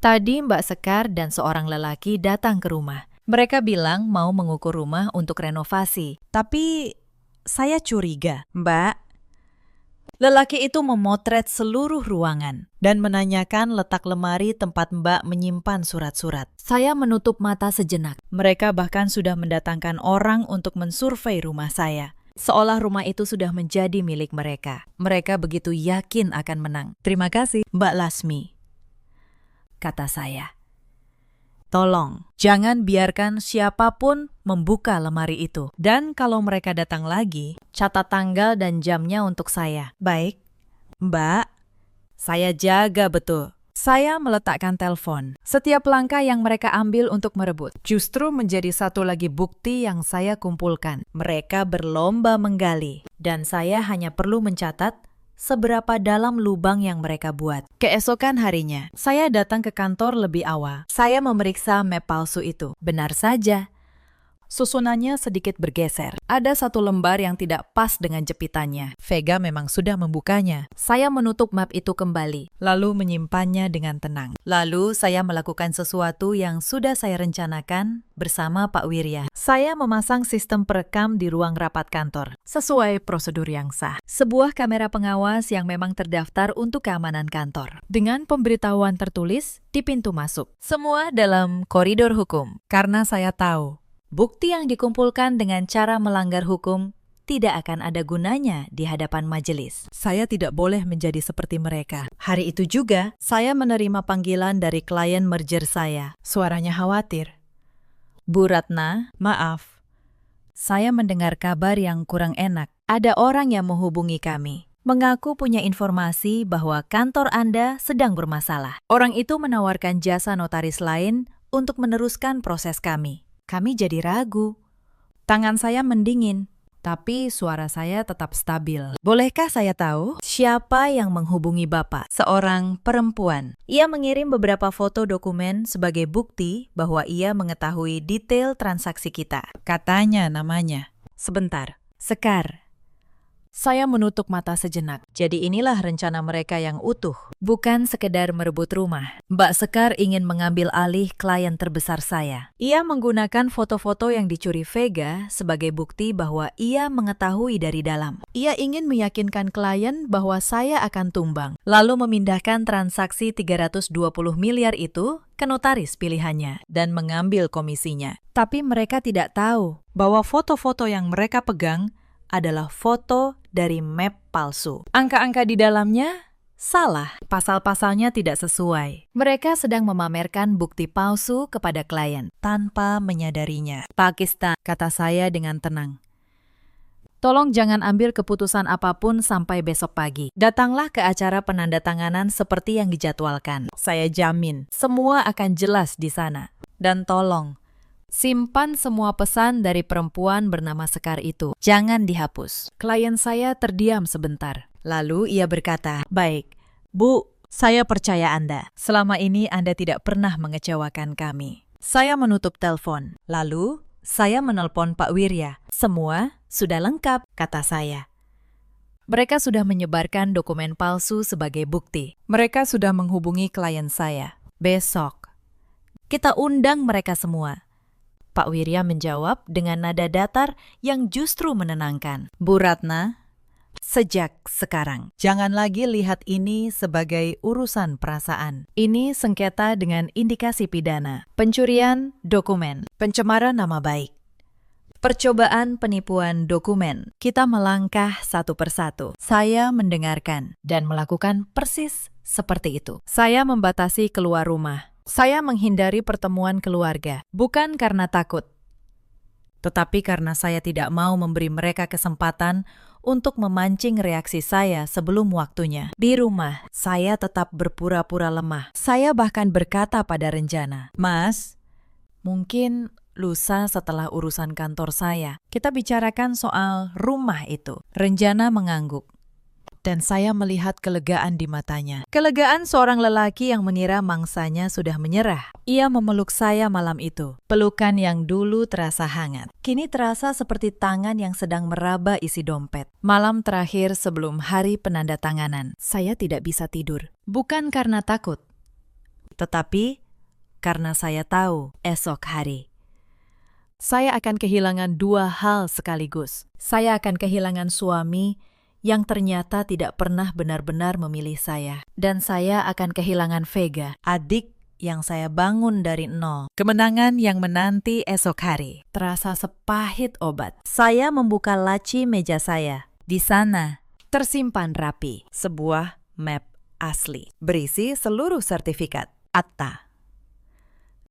Tadi Mbak Sekar dan seorang lelaki datang ke rumah. Mereka bilang mau mengukur rumah untuk renovasi, tapi saya curiga. Mbak, lelaki itu memotret seluruh ruangan dan menanyakan letak lemari tempat Mbak menyimpan surat-surat. Saya menutup mata sejenak. Mereka bahkan sudah mendatangkan orang untuk mensurvei rumah saya. Seolah rumah itu sudah menjadi milik mereka. Mereka begitu yakin akan menang. Terima kasih, Mbak Lasmi, kata saya. Tolong, jangan biarkan siapapun membuka lemari itu. Dan kalau mereka datang lagi, catat tanggal dan jamnya untuk saya. Baik, Mbak, saya jaga betul. Saya meletakkan telepon. Setiap langkah yang mereka ambil untuk merebut justru menjadi satu lagi bukti yang saya kumpulkan. Mereka berlomba menggali, dan saya hanya perlu mencatat seberapa dalam lubang yang mereka buat. Keesokan harinya, saya datang ke kantor lebih awal. Saya memeriksa map palsu itu. Benar saja, susunannya sedikit bergeser. Ada satu lembar yang tidak pas dengan jepitannya. Vega memang sudah membukanya. Saya menutup map itu kembali, lalu menyimpannya dengan tenang. Lalu saya melakukan sesuatu yang sudah saya rencanakan bersama Pak Wirya. Saya memasang sistem perekam di ruang rapat kantor, sesuai prosedur yang sah. Sebuah kamera pengawas yang memang terdaftar untuk keamanan kantor. Dengan pemberitahuan tertulis di pintu masuk. Semua dalam koridor hukum. Karena saya tahu, bukti yang dikumpulkan dengan cara melanggar hukum tidak akan ada gunanya di hadapan majelis. Saya tidak boleh menjadi seperti mereka. Hari itu juga, saya menerima panggilan dari klien merger saya. Suaranya khawatir. Bu Ratna, maaf. Saya mendengar kabar yang kurang enak. Ada orang yang menghubungi kami, mengaku punya informasi bahwa kantor Anda sedang bermasalah. Orang itu menawarkan jasa notaris lain untuk meneruskan proses kami. Kami jadi ragu. Tangan saya mendingin, tapi suara saya tetap stabil. Bolehkah saya tahu siapa yang menghubungi Bapak? Seorang perempuan. Ia mengirim beberapa foto dokumen sebagai bukti bahwa ia mengetahui detail transaksi kita. Katanya namanya. Sebentar. Sekar. Saya menutup mata sejenak. Jadi inilah rencana mereka yang utuh. Bukan sekedar merebut rumah. Mbak Sekar ingin mengambil alih klien terbesar saya. Ia menggunakan foto-foto yang dicuri Vega sebagai bukti bahwa ia mengetahui dari dalam. Ia ingin meyakinkan klien bahwa saya akan tumbang, lalu memindahkan transaksi 320 miliar itu ke notaris pilihannya dan mengambil komisinya. Tapi mereka tidak tahu bahwa foto-foto yang mereka pegang adalah foto dari map palsu. Angka-angka di dalamnya salah, pasal-pasalnya tidak sesuai. Mereka sedang memamerkan bukti palsu kepada klien tanpa menyadarinya. Pakistan, kata saya dengan tenang. Tolong jangan ambil keputusan apapun sampai besok pagi. Datanglah ke acara penandatanganan seperti yang dijadwalkan. Saya jamin, semua akan jelas di sana. Dan tolong, simpan semua pesan dari perempuan bernama Sekar itu. Jangan dihapus. Klien saya terdiam sebentar. Lalu ia berkata, "Baik, Bu, saya percaya Anda. Selama ini Anda tidak pernah mengecewakan kami." Saya menutup telepon. Lalu, saya menelpon Pak Wirya. "Semua sudah lengkap," kata saya. Mereka sudah menyebarkan dokumen palsu sebagai bukti. Mereka sudah menghubungi klien saya. Besok, kita undang mereka semua. Pak Wirya menjawab dengan nada datar yang justru menenangkan. Bu Ratna, sejak sekarang, jangan lagi lihat ini sebagai urusan perasaan. Ini sengketa dengan indikasi pidana, pencurian dokumen, pencemaran nama baik, percobaan penipuan dokumen. Kita melangkah satu persatu. Saya mendengarkan dan melakukan persis seperti itu. Saya membatasi keluar rumah. Saya menghindari pertemuan keluarga, bukan karena takut, tetapi karena saya tidak mau memberi mereka kesempatan untuk memancing reaksi saya sebelum waktunya. Di rumah, saya tetap berpura-pura lemah. Saya bahkan berkata pada Renjana, "Mas, mungkin lusa setelah urusan kantor saya, kita bicarakan soal rumah itu." Renjana mengangguk. Dan saya melihat kelegaan di matanya. Kelegaan seorang lelaki yang mengira mangsanya sudah menyerah. Ia memeluk saya malam itu. Pelukan yang dulu terasa hangat, kini terasa seperti tangan yang sedang meraba isi dompet. Malam terakhir sebelum hari penandatanganan, saya tidak bisa tidur. Bukan karena takut, tetapi karena saya tahu esok hari saya akan kehilangan dua hal sekaligus. Saya akan kehilangan suami yang ternyata tidak pernah benar-benar memilih saya. Dan saya akan kehilangan Vega, adik yang saya bangun dari nol. Kemenangan yang menanti esok hari terasa sepahit obat. Saya membuka laci meja saya. Di sana tersimpan rapi sebuah map asli, berisi seluruh sertifikat, akta,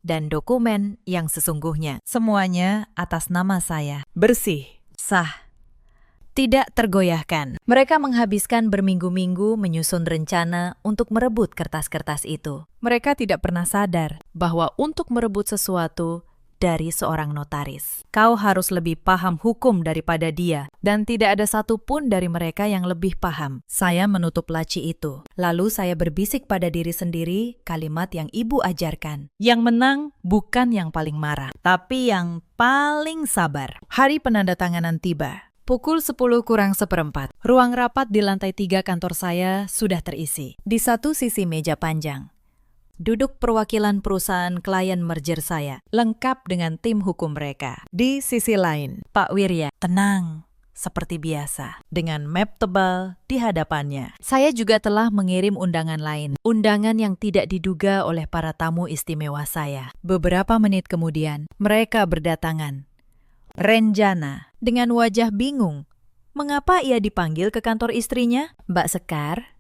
dan dokumen yang sesungguhnya. Semuanya atas nama saya. Bersih, sah, tidak tergoyahkan. Mereka menghabiskan berminggu-minggu menyusun rencana untuk merebut kertas-kertas itu. Mereka tidak pernah sadar bahwa untuk merebut sesuatu dari seorang notaris. Kau harus lebih paham hukum daripada dia, dan tidak ada satupun dari mereka yang lebih paham. Saya menutup laci itu. Lalu saya berbisik pada diri sendiri kalimat yang ibu ajarkan. Yang menang bukan yang paling marah, tapi yang paling sabar. Hari penandatanganan tiba. Pukul 10 kurang seperempat. Ruang rapat di lantai 3 kantor saya sudah terisi. Di satu sisi meja panjang duduk perwakilan perusahaan klien merger saya, lengkap dengan tim hukum mereka. Di sisi lain, Pak Wirya, tenang, seperti biasa, dengan map tebal di hadapannya. Saya juga telah mengirim undangan lain, undangan yang tidak diduga oleh para tamu istimewa saya. Beberapa menit kemudian, mereka berdatangan. Renjana, dengan wajah bingung. Mengapa ia dipanggil ke kantor istrinya? Mbak Sekar,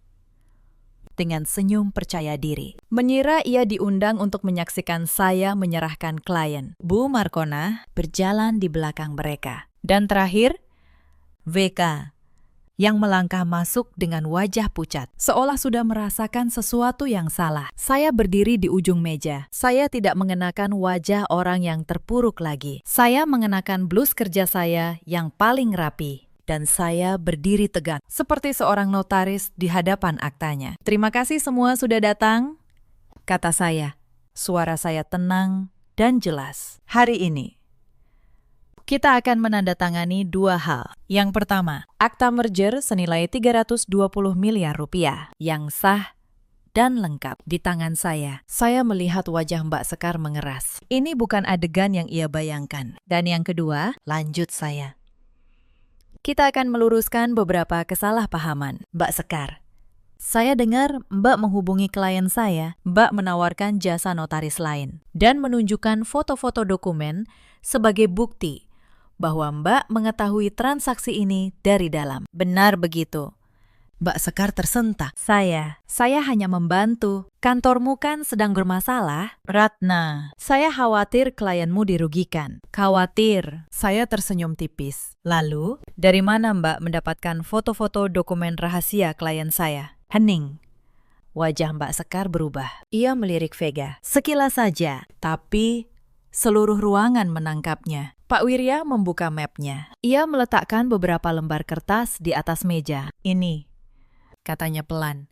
dengan senyum percaya diri. Mengira ia diundang untuk menyaksikan saya menyerahkan klien. Bu Markona berjalan di belakang mereka. Dan terakhir, VK yang melangkah masuk dengan wajah pucat, seolah sudah merasakan sesuatu yang salah. Saya berdiri di ujung meja. Saya tidak mengenakan wajah orang yang terpuruk lagi. Saya mengenakan blus kerja saya yang paling rapi. Dan saya berdiri tegak, seperti seorang notaris di hadapan aktanya. Terima kasih semua sudah datang, kata saya. Suara saya tenang dan jelas. Hari ini, kita akan menandatangani dua hal. Yang pertama, akta merger senilai 320 miliar rupiah yang sah dan lengkap di tangan saya. Saya melihat wajah Mbak Sekar mengeras. Ini bukan adegan yang ia bayangkan. Dan yang kedua, lanjut saya. Kita akan meluruskan beberapa kesalahpahaman. Mbak Sekar, saya dengar Mbak menghubungi klien saya. Mbak menawarkan jasa notaris lain dan menunjukkan foto-foto dokumen sebagai bukti bahwa Mbak mengetahui transaksi ini dari dalam. Benar begitu? Mbak Sekar tersentak. Saya hanya membantu. Kantormu kan sedang bermasalah. Ratna, saya khawatir klienmu dirugikan. Khawatir. Saya tersenyum tipis. Lalu, dari mana Mbak mendapatkan foto-foto dokumen rahasia klien saya? Hening. Wajah Mbak Sekar berubah. Ia melirik Vega. Sekilas saja, tapi seluruh ruangan menangkapnya. Pak Wirya membuka mapnya. Ia meletakkan beberapa lembar kertas di atas meja. Ini, katanya pelan,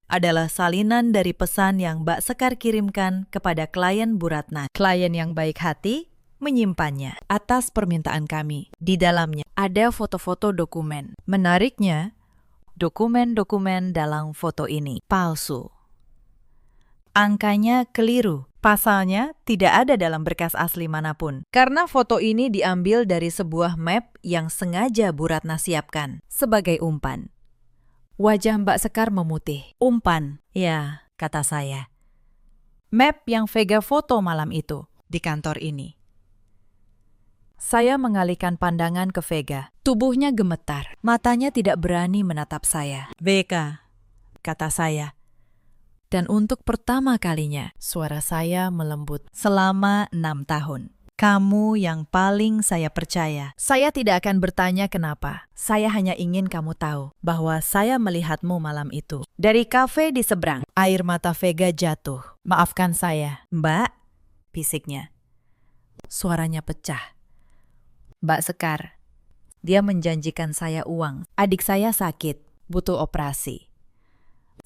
adalah salinan dari pesan yang Mbak Sekar kirimkan kepada klien Bu Ratna. Klien yang baik hati menyimpannya atas permintaan kami. Di dalamnya ada foto-foto dokumen. Menariknya, dokumen-dokumen dalam foto ini palsu. Angkanya keliru. Pasalnya tidak ada dalam berkas asli manapun. Karena foto ini diambil dari sebuah map yang sengaja Bu Ratna siapkan sebagai umpan. Wajah Mbak Sekar memutih. Umpan, ya, kata saya. Map yang Vega foto malam itu di kantor ini. Saya mengalihkan pandangan ke Vega. Tubuhnya gemetar. Matanya tidak berani menatap saya. Vega, kata saya. Dan untuk pertama kalinya, suara saya melembut. Selama 6 tahun. Kamu yang paling saya percaya. Saya tidak akan bertanya kenapa. Saya hanya ingin kamu tahu bahwa saya melihatmu malam itu. Dari kafe di seberang, air mata Vega jatuh. Maafkan saya, Mbak, bisiknya. Suaranya pecah. Mbak Sekar, dia menjanjikan saya uang. Adik saya sakit, butuh operasi.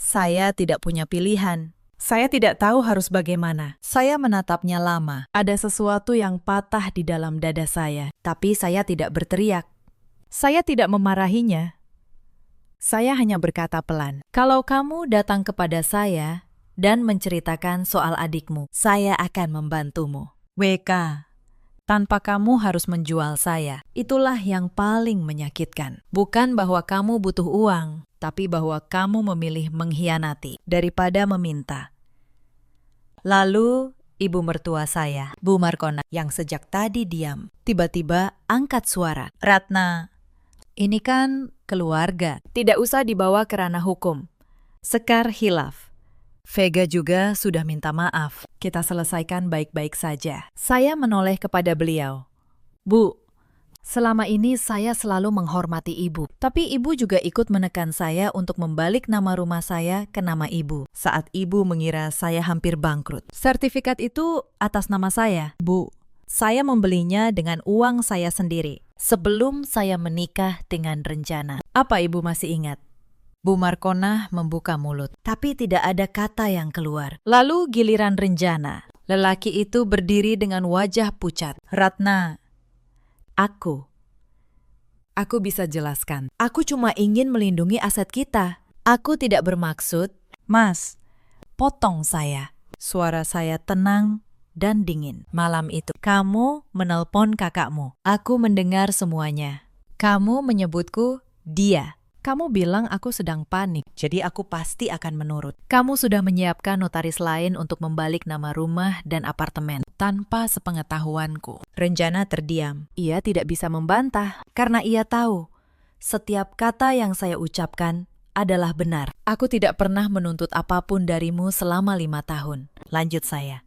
Saya tidak punya pilihan. Saya tidak tahu harus bagaimana. Saya menatapnya lama. Ada sesuatu yang patah di dalam dada saya. Tapi saya tidak berteriak. Saya tidak memarahinya. Saya hanya berkata pelan, kalau kamu datang kepada saya dan menceritakan soal adikmu, saya akan membantumu. WK, tanpa kamu harus menjual saya. Itulah yang paling menyakitkan. Bukan bahwa kamu butuh uang, tapi bahwa kamu memilih mengkhianati daripada meminta. Lalu, ibu mertua saya, Bu Markona, yang sejak tadi diam, tiba-tiba angkat suara. Ratna, ini kan keluarga. Tidak usah dibawa ke ranah hukum. Sekar hilaf. Vega juga sudah minta maaf. Kita selesaikan baik-baik saja. Saya menoleh kepada beliau. Bu, selama ini saya selalu menghormati ibu. Tapi ibu juga ikut menekan saya untuk membalik nama rumah saya ke nama ibu. Saat ibu mengira saya hampir bangkrut. Sertifikat itu atas nama saya. Bu, Saya membelinya dengan uang saya sendiri sebelum saya menikah dengan Renjana. Apa ibu masih ingat? Bu Markona membuka mulut, tapi tidak ada kata yang keluar. Lalu giliran Renjana. Lelaki itu berdiri dengan wajah pucat. Ratna, aku bisa jelaskan. Aku cuma ingin melindungi aset kita. Aku tidak bermaksud, Mas, potong saya. Suara saya tenang dan dingin. Malam itu, kamu menelpon kakakmu. Aku mendengar semuanya. Kamu menyebutku dia. Kamu bilang aku sedang panik, jadi aku pasti akan menurut. Kamu sudah menyiapkan notaris lain untuk membalik nama rumah dan apartemen tanpa sepengetahuanku. Renjana terdiam. Ia tidak bisa membantah karena ia tahu setiap kata yang saya ucapkan adalah benar. Aku tidak pernah menuntut apapun darimu selama 5 tahun. Lanjut saya.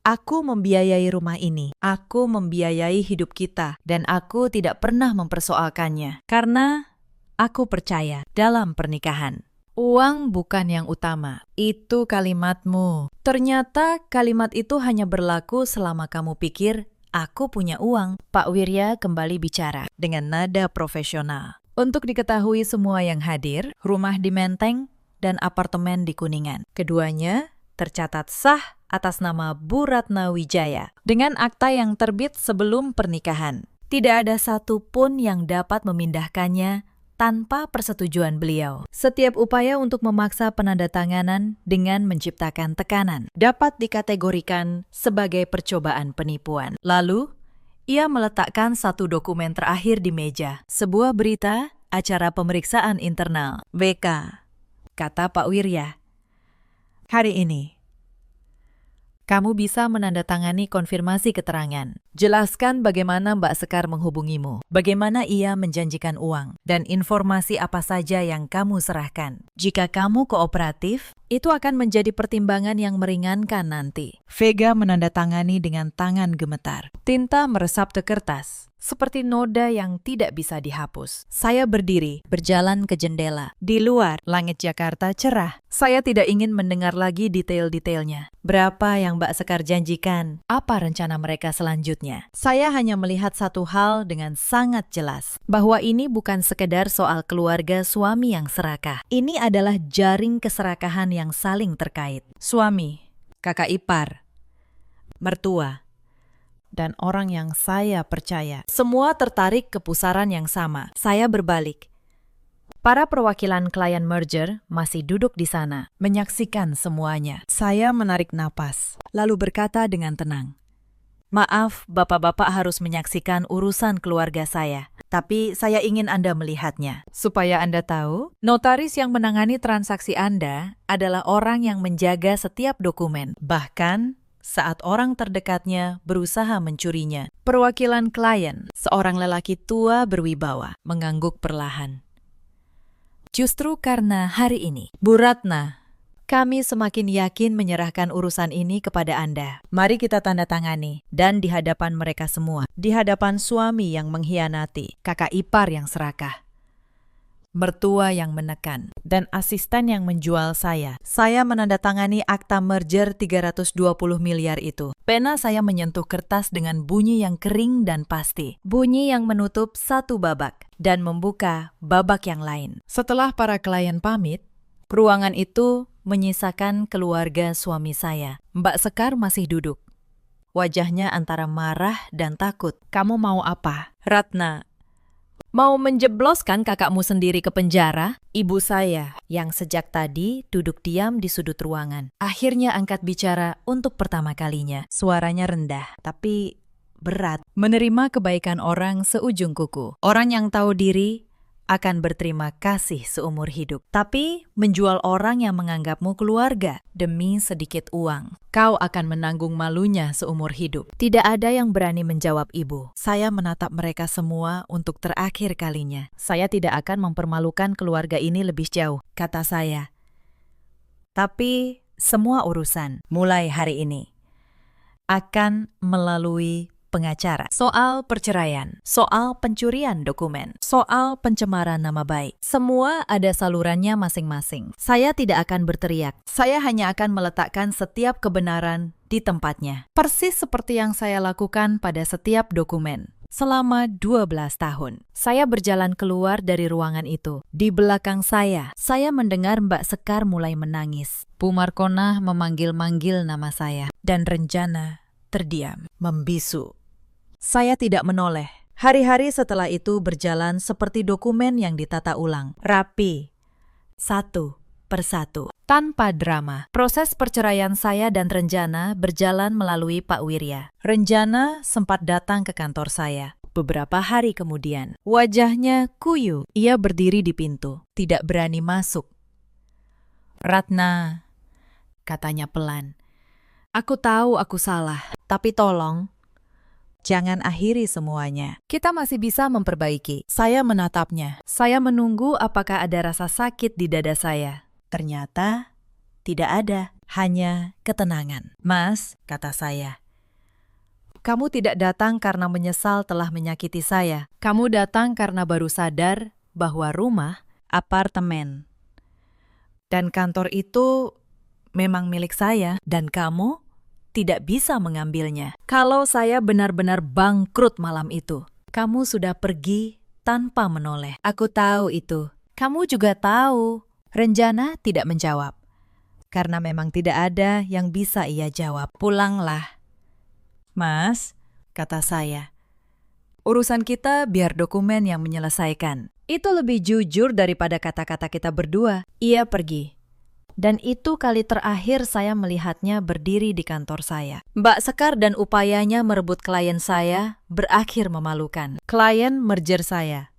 Aku membiayai rumah ini. Aku membiayai hidup kita. Dan aku tidak pernah mempersoalkannya. Karena aku percaya dalam pernikahan. Uang bukan yang utama. Itu kalimatmu. Ternyata kalimat itu hanya berlaku selama kamu pikir aku punya uang. Pak Wirya kembali bicara dengan nada profesional. Untuk diketahui semua yang hadir, rumah di Menteng dan apartemen di Kuningan. Keduanya tercatat sah atas nama Bu Ratna Wijaya dengan akta yang terbit sebelum pernikahan. Tidak ada satupun yang dapat memindahkannya tanpa persetujuan beliau. Setiap upaya untuk memaksa penandatanganan dengan menciptakan tekanan dapat dikategorikan sebagai percobaan penipuan. Lalu, ia meletakkan satu dokumen terakhir di meja. Sebuah berita acara pemeriksaan internal. BK, kata Pak Wirya. Hari ini, kamu bisa menandatangani konfirmasi keterangan. Jelaskan bagaimana Mbak Sekar menghubungimu, bagaimana ia menjanjikan uang, dan informasi apa saja yang kamu serahkan. Jika kamu kooperatif, itu akan menjadi pertimbangan yang meringankan nanti. Vega menandatangani dengan tangan gemetar. Tinta meresap ke kertas, seperti noda yang tidak bisa dihapus. Saya berdiri, berjalan ke jendela. Di luar, langit Jakarta cerah. Saya tidak ingin mendengar lagi detail-detailnya. Berapa yang Mbak Sekar janjikan? Apa rencana mereka selanjutnya? Saya hanya melihat satu hal dengan sangat jelas, bahwa ini bukan sekedar soal keluarga suami yang serakah. Ini adalah jaring keserakahan yang saling terkait. Suami, kakak ipar, mertua, dan orang yang saya percaya. Semua tertarik ke pusaran yang sama. Saya berbalik. Para perwakilan klien merger masih duduk di sana, menyaksikan semuanya. Saya menarik napas, lalu berkata dengan tenang, "Maaf, bapak-bapak harus menyaksikan urusan keluarga saya. Tapi saya ingin Anda melihatnya. Supaya Anda tahu, notaris yang menangani transaksi Anda adalah orang yang menjaga setiap dokumen. Bahkan saat orang terdekatnya berusaha mencurinya." Perwakilan klien, seorang lelaki tua berwibawa, mengangguk perlahan. Justru karena hari ini, Bu Ratna, kami semakin yakin menyerahkan urusan ini kepada Anda. Mari kita tanda tangani, dan di hadapan mereka semua, di hadapan suami yang mengkhianati, kakak ipar yang serakah, mertua yang menekan, dan asisten yang menjual saya. Saya menandatangani akta merger 320 miliar itu. Pena saya menyentuh kertas dengan bunyi yang kering dan pasti. Bunyi yang menutup satu babak dan membuka babak yang lain. Setelah para klien pamit, ruangan itu menyisakan keluarga suami saya. Mbak Sekar masih duduk. Wajahnya antara marah dan takut. "Kamu mau apa?" "Ratna, mau menjebloskan kakakmu sendiri ke penjara?" Ibu saya, yang sejak tadi duduk diam di sudut ruangan, akhirnya angkat bicara untuk pertama kalinya. Suaranya rendah, tapi berat. Menerima kebaikan orang seujung kuku. Orang yang tahu diri akan berterima kasih seumur hidup. Tapi menjual orang yang menganggapmu keluarga demi sedikit uang, kau akan menanggung malunya seumur hidup. Tidak ada yang berani menjawab ibu. Saya menatap mereka semua untuk terakhir kalinya. Saya tidak akan mempermalukan keluarga ini lebih jauh, kata saya. Tapi semua urusan mulai hari ini akan melalui pengacara, soal perceraian, soal pencurian dokumen, soal pencemaran nama baik. Semua ada salurannya masing-masing. Saya tidak akan berteriak. Saya hanya akan meletakkan setiap kebenaran di tempatnya. Persis seperti yang saya lakukan pada setiap dokumen. Selama 12 tahun, saya berjalan keluar dari ruangan itu. Di belakang saya mendengar Mbak Sekar mulai menangis. Bu Markonah memanggil-manggil nama saya. Dan Renjana terdiam, membisu. Saya tidak menoleh. Hari-hari setelah itu berjalan seperti dokumen yang ditata ulang. Rapi. Satu persatu. Tanpa drama. Proses perceraian saya dan Renjana berjalan melalui Pak Wirya. Renjana sempat datang ke kantor saya. Beberapa hari kemudian, wajahnya kuyu. Ia berdiri di pintu, tidak berani masuk. Ratna, katanya pelan. Aku tahu aku salah, tapi tolong, jangan akhiri semuanya. Kita masih bisa memperbaiki. Saya menatapnya. Saya menunggu apakah ada rasa sakit di dada saya. Ternyata tidak ada, hanya ketenangan. Mas, kata saya, kamu tidak datang karena menyesal telah menyakiti saya. Kamu datang karena baru sadar bahwa rumah, apartemen, dan kantor itu memang milik saya, dan kamu tidak bisa mengambilnya. Kalau saya benar-benar bangkrut malam itu, kamu sudah pergi tanpa menoleh. Aku tahu itu. Kamu juga tahu. Renjana tidak menjawab. Karena memang tidak ada yang bisa ia jawab. Pulanglah. Mas, kata saya. Urusan kita biar dokumen yang menyelesaikan. Itu lebih jujur daripada kata-kata kita berdua. Ia pergi. Dan itu kali terakhir saya melihatnya berdiri di kantor saya. Mbak Sekar dan upayanya merebut klien saya berakhir memalukan. Klien merger saya.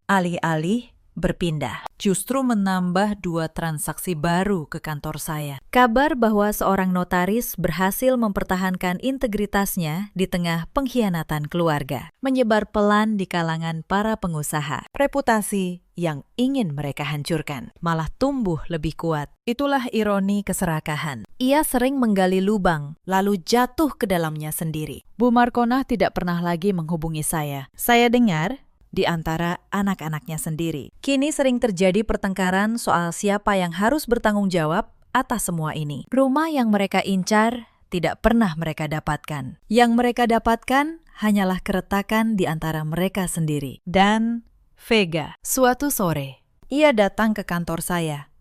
Alih-alih berpindah, justru menambah 2 transaksi baru ke kantor saya. Kabar bahwa seorang notaris berhasil mempertahankan integritasnya di tengah pengkhianatan keluarga, menyebar pelan di kalangan para pengusaha. Reputasi yang ingin mereka hancurkan malah tumbuh lebih kuat. Itulah ironi keserakahan. Ia sering menggali lubang, lalu jatuh ke dalamnya sendiri. Bu Markonah tidak pernah lagi menghubungi saya. Saya dengar di antara anak-anaknya sendiri. Kini sering terjadi pertengkaran soal siapa yang harus bertanggung jawab atas semua ini. Rumah yang mereka incar tidak pernah mereka dapatkan. Yang mereka dapatkan hanyalah keretakan di antara mereka sendiri. Dan Vega, suatu sore, ia datang ke kantor saya,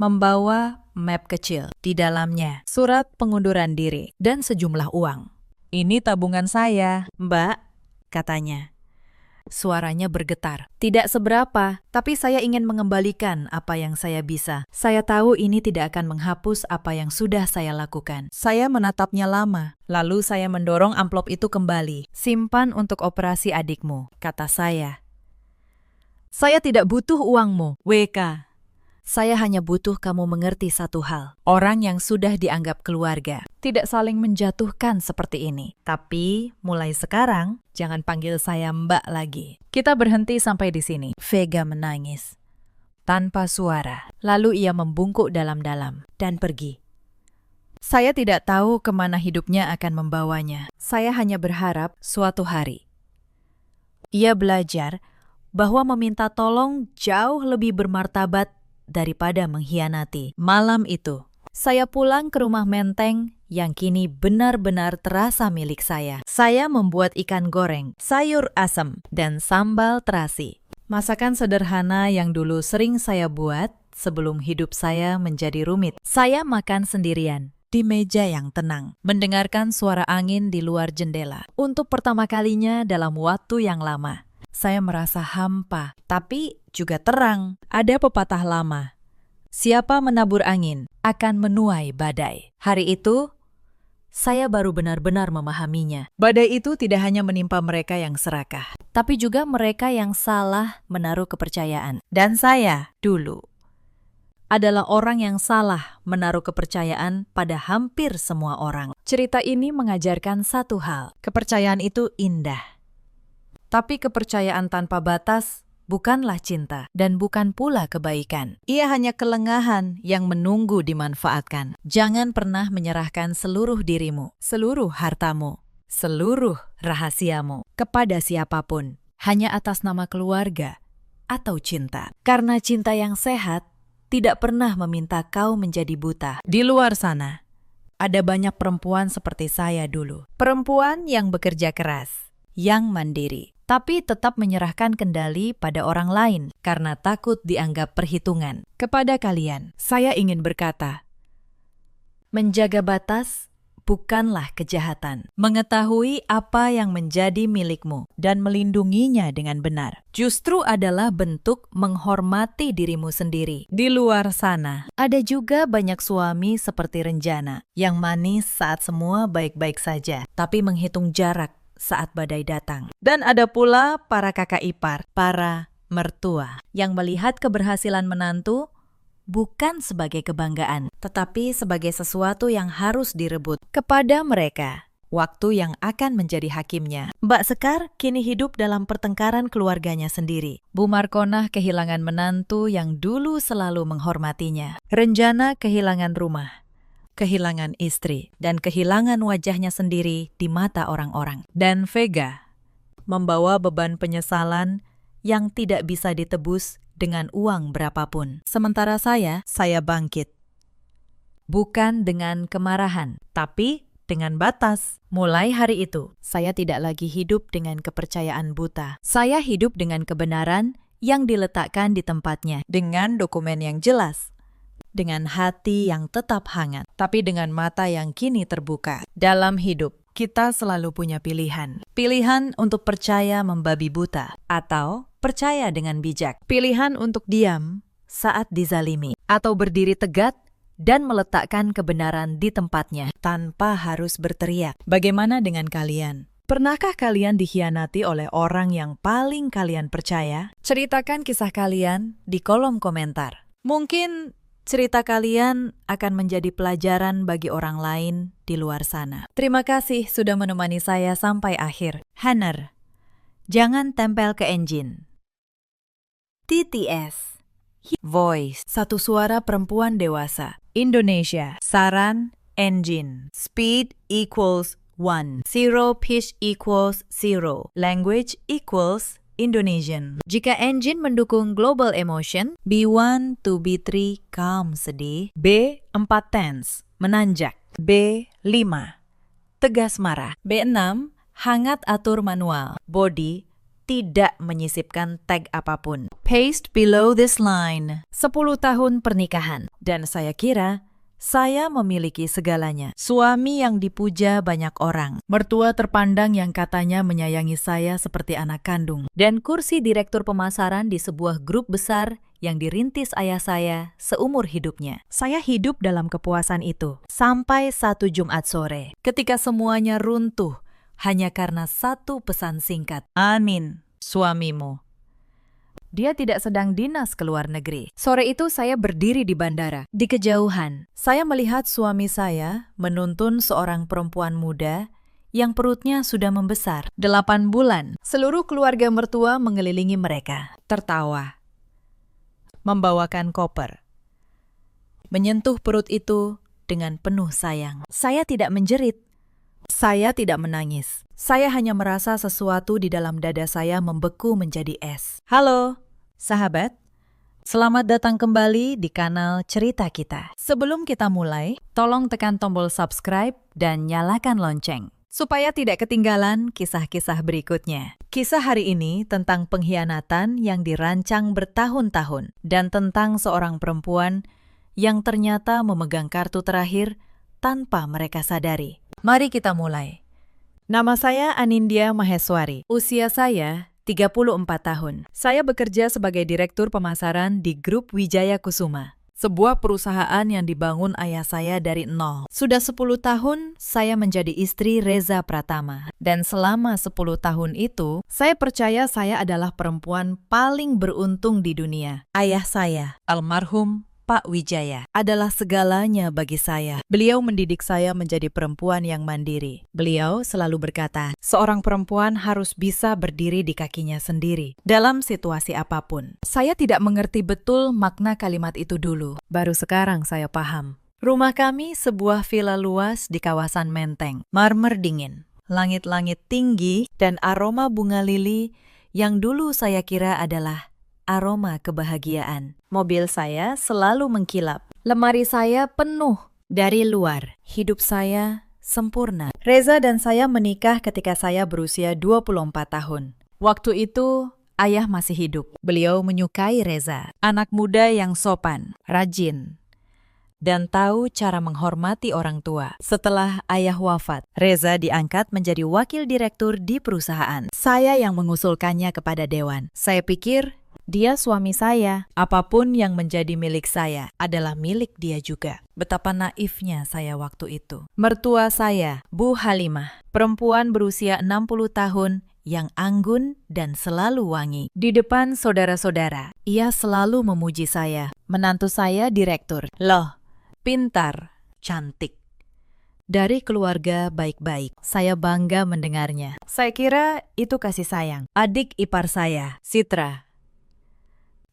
membawa map kecil. Di dalamnya surat pengunduran diri dan sejumlah uang. Ini tabungan saya, Mbak, katanya. Suaranya bergetar. Tidak seberapa, tapi saya ingin mengembalikan apa yang saya bisa. Saya tahu ini tidak akan menghapus apa yang sudah saya lakukan. Saya menatapnya lama, lalu saya mendorong amplop itu kembali. Simpan untuk operasi adikmu, kata saya. Saya tidak butuh uangmu, WK. Saya hanya butuh kamu mengerti satu hal. Orang yang sudah dianggap keluarga tidak saling menjatuhkan seperti ini. Tapi mulai sekarang, jangan panggil saya Mbak lagi. Kita berhenti sampai di sini. Vega menangis tanpa suara. Lalu ia membungkuk dalam-dalam dan pergi. Saya tidak tahu kemana hidupnya akan membawanya. Saya hanya berharap suatu hari ia belajar bahwa meminta tolong jauh lebih bermartabat daripada mengkhianati. Malam itu, saya pulang ke rumah Menteng yang kini benar-benar terasa milik saya. Saya membuat ikan goreng, sayur asem, dan sambal terasi. Masakan sederhana yang dulu sering saya buat sebelum hidup saya menjadi rumit. Saya makan sendirian di meja yang tenang, mendengarkan suara angin di luar jendela. Untuk pertama kalinya dalam waktu yang lama, saya merasa hampa, tapi juga terang. Ada pepatah lama, siapa menabur angin akan menuai badai. Hari itu, saya baru benar-benar memahaminya. Badai itu tidak hanya menimpa mereka yang serakah, tapi juga mereka yang salah menaruh kepercayaan. Dan saya, dulu, adalah orang yang salah menaruh kepercayaan pada hampir semua orang. Cerita ini mengajarkan satu hal, kepercayaan itu indah. Tapi kepercayaan tanpa batas bukanlah cinta dan bukan pula kebaikan. Ia hanya kelengahan yang menunggu dimanfaatkan. Jangan pernah menyerahkan seluruh dirimu, seluruh hartamu, seluruh rahasiamu kepada siapapun, hanya atas nama keluarga atau cinta. Karena cinta yang sehat tidak pernah meminta kau menjadi buta. Di luar sana, ada banyak perempuan seperti saya dulu. Perempuan yang bekerja keras, yang mandiri, tapi tetap menyerahkan kendali pada orang lain karena takut dianggap perhitungan. Kepada kalian, saya ingin berkata, menjaga batas bukanlah kejahatan. Mengetahui apa yang menjadi milikmu dan melindunginya dengan benar justru adalah bentuk menghormati dirimu sendiri. Di luar sana, ada juga banyak suami seperti Renjana yang manis saat semua baik-baik saja, tapi menghitung jarak saat badai datang. Dan ada pula para kakak ipar, para mertua yang melihat keberhasilan menantu bukan sebagai kebanggaan, tetapi sebagai sesuatu yang harus direbut. Kepada mereka, waktu yang akan menjadi hakimnya. Mbak Sekar kini hidup dalam pertengkaran keluarganya sendiri. Bu Markonah kehilangan menantu yang dulu selalu menghormatinya. Renjana kehilangan rumah, kehilangan istri, dan kehilangan wajahnya sendiri di mata orang-orang. Dan Vega membawa beban penyesalan yang tidak bisa ditebus dengan uang berapapun. Sementara saya bangkit. Bukan dengan kemarahan, tapi dengan batas. Mulai hari itu, saya tidak lagi hidup dengan kepercayaan buta. Saya hidup dengan kebenaran yang diletakkan di tempatnya, dengan dokumen yang jelas, dengan hati yang tetap hangat, tapi dengan mata yang kini terbuka. Dalam hidup, kita selalu punya pilihan. Pilihan untuk percaya membabi buta, atau percaya dengan bijak. Pilihan untuk diam saat dizalimi, atau berdiri tegak dan meletakkan kebenaran di tempatnya tanpa harus berteriak. Bagaimana dengan kalian? Pernahkah kalian dikhianati oleh orang yang paling kalian percaya? Ceritakan kisah kalian di kolom komentar. Mungkin cerita kalian akan menjadi pelajaran bagi orang lain di luar sana. Terima kasih sudah menemani saya sampai akhir. Hanner, jangan tempel ke engine. TTS Voice, satu suara perempuan dewasa. Indonesia, saran, engine. Speed equals 1. Zero pitch equals 0. Language equals Indonesian. Jika engine mendukung global emotion, B1 to B3 calm sedih. B4 tense, menanjak. B5 tegas marah. B6 hangat atur manual. Body tidak menyisipkan tag apapun. Paste below this line. 10 tahun pernikahan. Dan saya kira saya memiliki segalanya. Suami yang dipuja banyak orang. Mertua terpandang yang katanya menyayangi saya seperti anak kandung. Dan kursi direktur pemasaran di sebuah grup besar yang dirintis ayah saya seumur hidupnya. Saya hidup dalam kepuasan itu. Sampai satu Jumat sore, ketika semuanya runtuh hanya karena satu pesan singkat. Amin, suamimu. Dia tidak sedang dinas ke luar negeri. Sore itu saya berdiri di bandara. Di kejauhan, saya melihat suami saya menuntun seorang perempuan muda yang perutnya sudah membesar. 8 bulan, seluruh keluarga mertua mengelilingi mereka. Tertawa. Membawakan koper. Menyentuh perut itu dengan penuh sayang. Saya tidak menjerit. Saya tidak menangis. Saya hanya merasa sesuatu di dalam dada saya membeku menjadi es. Halo, sahabat. Selamat datang kembali di kanal Cerita Kita. Sebelum kita mulai, tolong tekan tombol subscribe dan nyalakan lonceng, supaya tidak ketinggalan kisah-kisah berikutnya. Kisah hari ini tentang pengkhianatan yang dirancang bertahun-tahun dan tentang seorang perempuan yang ternyata memegang kartu terakhir tanpa mereka sadari. Mari kita mulai. Nama saya Anindya Maheswari. Usia saya 34 tahun. Saya bekerja sebagai direktur pemasaran di Grup Wijaya Kusuma, sebuah perusahaan yang dibangun ayah saya dari nol. Sudah 10 tahun saya menjadi istri Reza Pratama. Dan selama 10 tahun itu, saya percaya saya adalah perempuan paling beruntung di dunia. Ayah saya, almarhum Pak Wijaya, adalah segalanya bagi saya. Beliau mendidik saya menjadi perempuan yang mandiri. Beliau selalu berkata, seorang perempuan harus bisa berdiri di kakinya sendiri, dalam situasi apapun. Saya tidak mengerti betul makna kalimat itu dulu. Baru sekarang saya paham. Rumah kami sebuah villa luas di kawasan Menteng, marmer dingin. langit-langit tinggi, dan aroma bunga lili yang dulu saya kira adalah aroma kebahagiaan. Mobil saya selalu mengkilap. Lemari saya penuh dari luar. Hidup saya sempurna. Reza dan saya menikah ketika saya berusia 24 tahun. Waktu itu, ayah masih hidup. Beliau menyukai Reza, anak muda yang sopan, rajin, dan tahu cara menghormati orang tua. Setelah ayah wafat, Reza diangkat menjadi wakil direktur di perusahaan. Saya yang mengusulkannya kepada dewan. Saya pikir dia suami saya. Apapun yang menjadi milik saya adalah milik dia juga. Betapa naifnya saya waktu itu. Mertua saya, Bu Halimah, perempuan berusia 60 tahun yang anggun dan selalu wangi. Di depan saudara-saudara, ia selalu memuji saya. Menantu saya direktur. Loh, pintar, cantik. Dari keluarga baik-baik, saya bangga mendengarnya. Saya kira itu kasih sayang. Adik ipar saya, Sitra,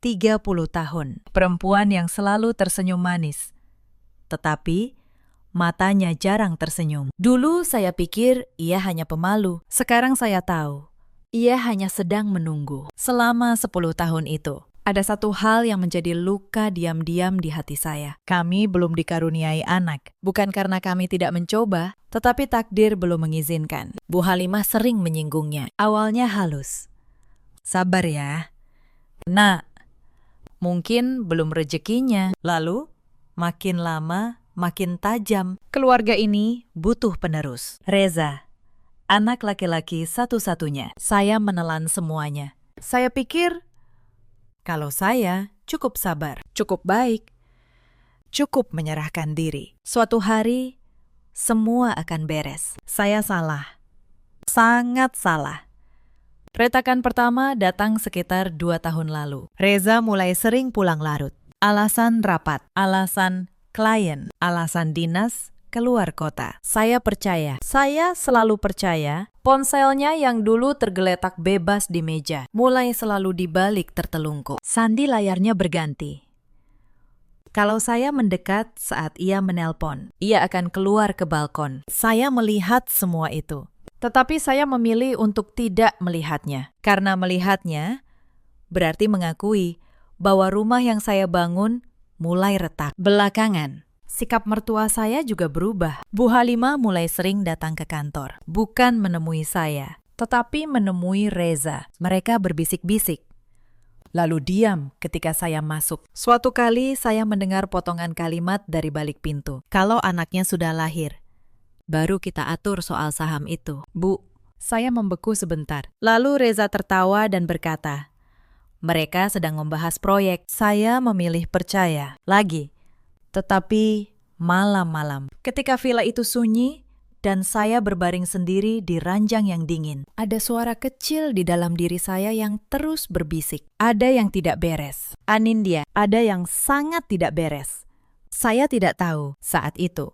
30 tahun, perempuan yang selalu tersenyum manis. Tetapi, matanya jarang tersenyum. Dulu saya pikir ia hanya pemalu. Sekarang saya tahu, ia hanya sedang menunggu. Selama 10 tahun itu, ada satu hal yang menjadi luka diam-diam di hati saya. Kami belum dikaruniai anak. Bukan karena kami tidak mencoba, tetapi takdir belum mengizinkan. Bu Halimah sering menyinggungnya. Awalnya halus. Sabar ya. Nak, mungkin belum rezekinya. Lalu, makin lama, makin tajam. Keluarga ini butuh penerus. Reza, anak laki-laki satu-satunya. Saya menelan semuanya. Saya pikir, kalau saya cukup sabar, cukup baik, cukup menyerahkan diri. Suatu hari, semua akan beres. Saya salah. Sangat salah. Retakan pertama datang sekitar 2 tahun lalu. Reza mulai sering pulang larut. Alasan rapat, alasan klien, alasan dinas, keluar kota. Saya percaya, saya selalu percaya, ponselnya yang dulu tergeletak bebas di meja, mulai selalu dibalik tertelungkup. Sandi layarnya berganti. Kalau saya mendekat saat ia menelpon, ia akan keluar ke balkon. Saya melihat semua itu. Tetapi saya memilih untuk tidak melihatnya. Karena melihatnya berarti mengakui bahwa rumah yang saya bangun mulai retak. Belakangan, sikap mertua saya juga berubah. Bu Halimah mulai sering datang ke kantor. Bukan menemui saya, tetapi menemui Reza. Mereka berbisik-bisik. Lalu diam ketika saya masuk. Suatu kali saya mendengar potongan kalimat dari balik pintu. Kalau anaknya sudah lahir, baru kita atur soal saham itu. Bu, saya membeku sebentar. Lalu Reza tertawa dan berkata, mereka sedang membahas proyek. Saya memilih percaya. Lagi. Tetapi malam-malam, ketika villa itu sunyi dan saya berbaring sendiri di ranjang yang dingin, ada suara kecil di dalam diri saya yang terus berbisik. Ada yang tidak beres. Anindya, ada yang sangat tidak beres. Saya tidak tahu saat itu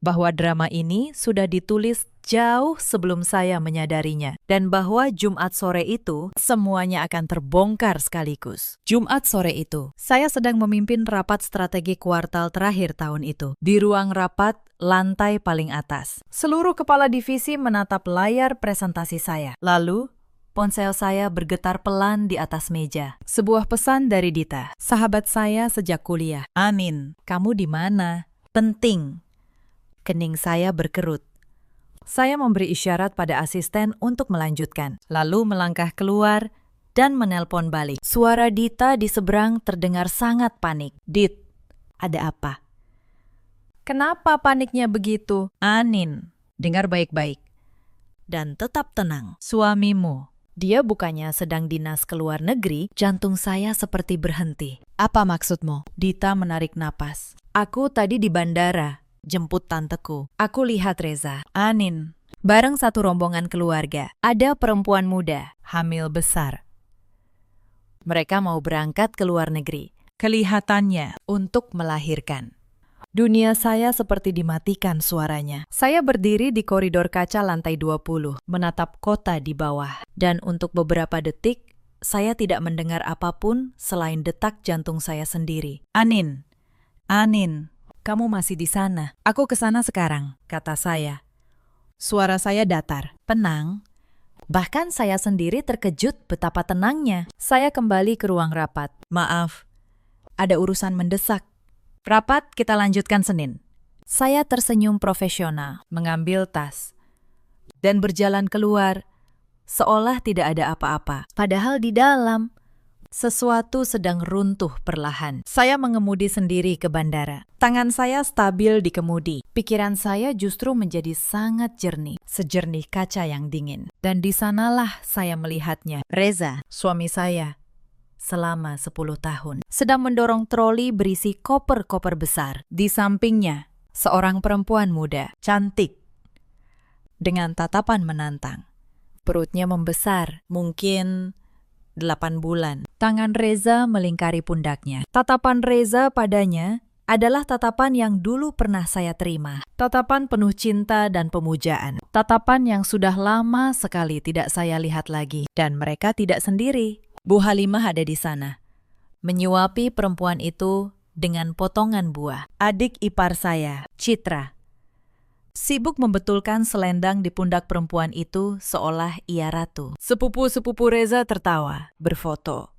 bahwa drama ini sudah ditulis jauh sebelum saya menyadarinya, dan bahwa Jumat sore itu semuanya akan terbongkar sekaligus. Jumat sore itu, saya sedang memimpin rapat strategi kuartal terakhir tahun itu. Di ruang rapat, lantai paling atas, seluruh kepala divisi menatap layar presentasi saya. Lalu, ponsel saya bergetar pelan di atas meja. Sebuah pesan dari Dita, sahabat saya sejak kuliah. Anin, kamu di mana? Penting. Kening saya berkerut. Saya memberi isyarat pada asisten untuk melanjutkan, lalu melangkah keluar dan menelpon balik. Suara Dita di seberang terdengar sangat panik. Dit, ada apa? Kenapa paniknya begitu? Anin, dengar baik-baik. Dan tetap tenang. Suamimu, dia bukannya sedang dinas ke luar negeri. Jantung saya seperti berhenti. Apa maksudmu? Dita menarik napas. Aku tadi di bandara. Jemput tanteku. Aku lihat Reza, Anin, bareng satu rombongan keluarga. Ada perempuan muda, hamil besar. Mereka mau berangkat ke luar negeri. Kelihatannya untuk melahirkan. Dunia saya seperti dimatikan suaranya. Saya berdiri di koridor kaca lantai 20, menatap kota di bawah. Dan untuk beberapa detik, saya tidak mendengar apapun selain detak jantung saya sendiri. Anin, Anin, kamu masih di sana. Aku ke sana sekarang, kata saya. Suara saya datar, tenang. Bahkan saya sendiri terkejut betapa tenangnya. Saya kembali ke ruang rapat. Maaf, ada urusan mendesak. Rapat kita lanjutkan Senin. Saya tersenyum profesional, mengambil tas, dan berjalan keluar, seolah tidak ada apa-apa. Padahal di dalam, sesuatu sedang runtuh perlahan. Saya mengemudi sendiri ke bandara. Tangan saya stabil di kemudi. Pikiran saya justru menjadi sangat jernih, sejernih kaca yang dingin. Dan di sanalah saya melihatnya. Reza, suami saya, selama 10 tahun, sedang mendorong troli berisi koper-koper besar. Di sampingnya, seorang perempuan muda, cantik, dengan tatapan menantang. Perutnya membesar, mungkin 8 bulan. Tangan Reza melingkari pundaknya. Tatapan Reza padanya adalah tatapan yang dulu pernah saya terima. Tatapan penuh cinta dan pemujaan. Tatapan yang sudah lama sekali tidak saya lihat lagi. Dan mereka tidak sendiri. Bu Halimah ada di sana, menyuapi perempuan itu dengan potongan buah. Adik ipar saya, Citra, sibuk membetulkan selendang di pundak perempuan itu seolah ia ratu. Sepupu-sepupu Reza tertawa, berfoto.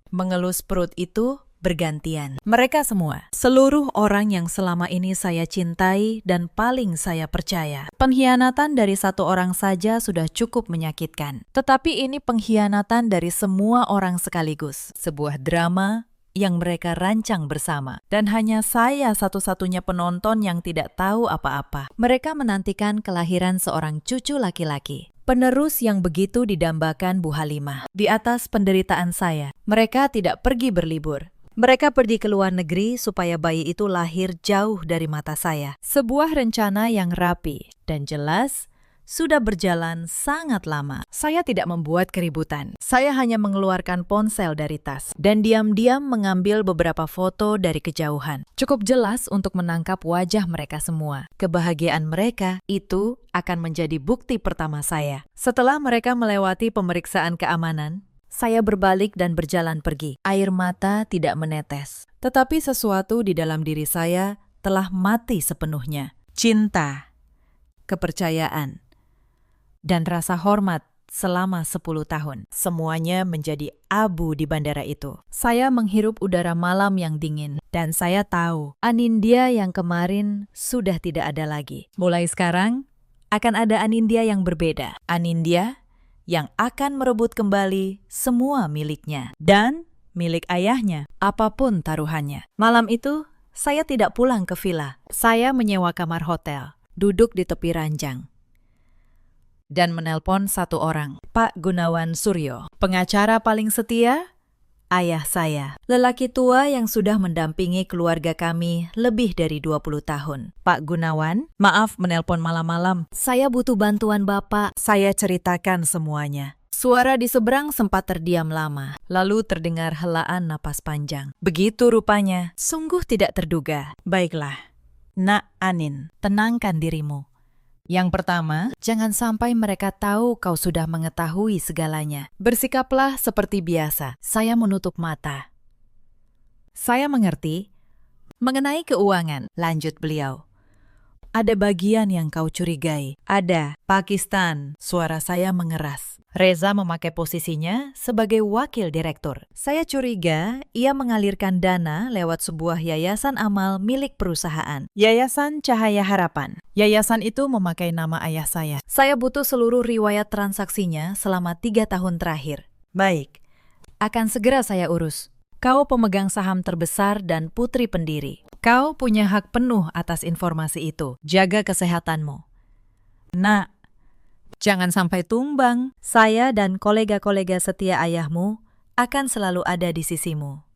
Mengelus perut itu bergantian. Mereka semua, seluruh orang yang selama ini saya cintai dan paling saya percaya. Pengkhianatan dari satu orang saja sudah cukup menyakitkan. Tetapi ini pengkhianatan dari semua orang sekaligus. Sebuah drama yang mereka rancang bersama. Dan hanya saya satu-satunya penonton yang tidak tahu apa-apa. Mereka menantikan kelahiran seorang cucu laki-laki. Penerus yang begitu didambakan Bu Halimah. Di atas penderitaan saya, mereka tidak pergi berlibur. Mereka pergi ke luar negeri supaya bayi itu lahir jauh dari mata saya. Sebuah rencana yang rapi dan jelas sudah berjalan sangat lama. Saya tidak membuat keributan. Saya hanya mengeluarkan ponsel dari tas dan diam-diam mengambil beberapa foto dari kejauhan. Cukup jelas untuk menangkap wajah mereka semua. Kebahagiaan mereka itu akan menjadi bukti pertama saya. Setelah mereka melewati pemeriksaan keamanan, saya berbalik dan berjalan pergi. Air mata tidak menetes. Tetapi sesuatu di dalam diri saya telah mati sepenuhnya. Cinta, kepercayaan, dan rasa hormat selama 10 tahun. Semuanya menjadi abu di bandara itu. Saya menghirup udara malam yang dingin. Dan saya tahu, Anindya yang kemarin sudah tidak ada lagi. Mulai sekarang, akan ada Anindya yang berbeda. Anindya yang akan merebut kembali semua miliknya. Dan milik ayahnya, apapun taruhannya. Malam itu, saya tidak pulang ke villa. Saya menyewa kamar hotel, duduk di tepi ranjang, dan menelpon satu orang, Pak Gunawan Suryo, pengacara paling setia, ayah saya. Lelaki tua yang sudah mendampingi keluarga kami lebih dari 20 tahun. Pak Gunawan, maaf menelpon malam-malam. Saya butuh bantuan Bapak. Saya ceritakan semuanya. Suara di seberang sempat terdiam lama, lalu terdengar helaan napas panjang. Begitu rupanya, sungguh tidak terduga. Baiklah, Nak Anin, tenangkan dirimu. Yang pertama, jangan sampai mereka tahu kau sudah mengetahui segalanya. Bersikaplah seperti biasa. Saya menutup mata. Saya mengerti. Mengenai keuangan, lanjut beliau. Ada bagian yang kau curigai. Ada. Pakistan. Suara saya mengeras. Reza memakai posisinya sebagai wakil direktur. Saya curiga ia mengalirkan dana lewat sebuah yayasan amal milik perusahaan. Yayasan Cahaya Harapan. Yayasan itu memakai nama ayah saya. Saya butuh seluruh riwayat transaksinya selama 3 tahun terakhir. Baik. Akan segera saya urus. Kau pemegang saham terbesar dan putri pendiri. Kau punya hak penuh atas informasi itu. Jaga kesehatanmu. Nak, jangan sampai tumbang. Saya dan kolega-kolega setia ayahmu akan selalu ada di sisimu.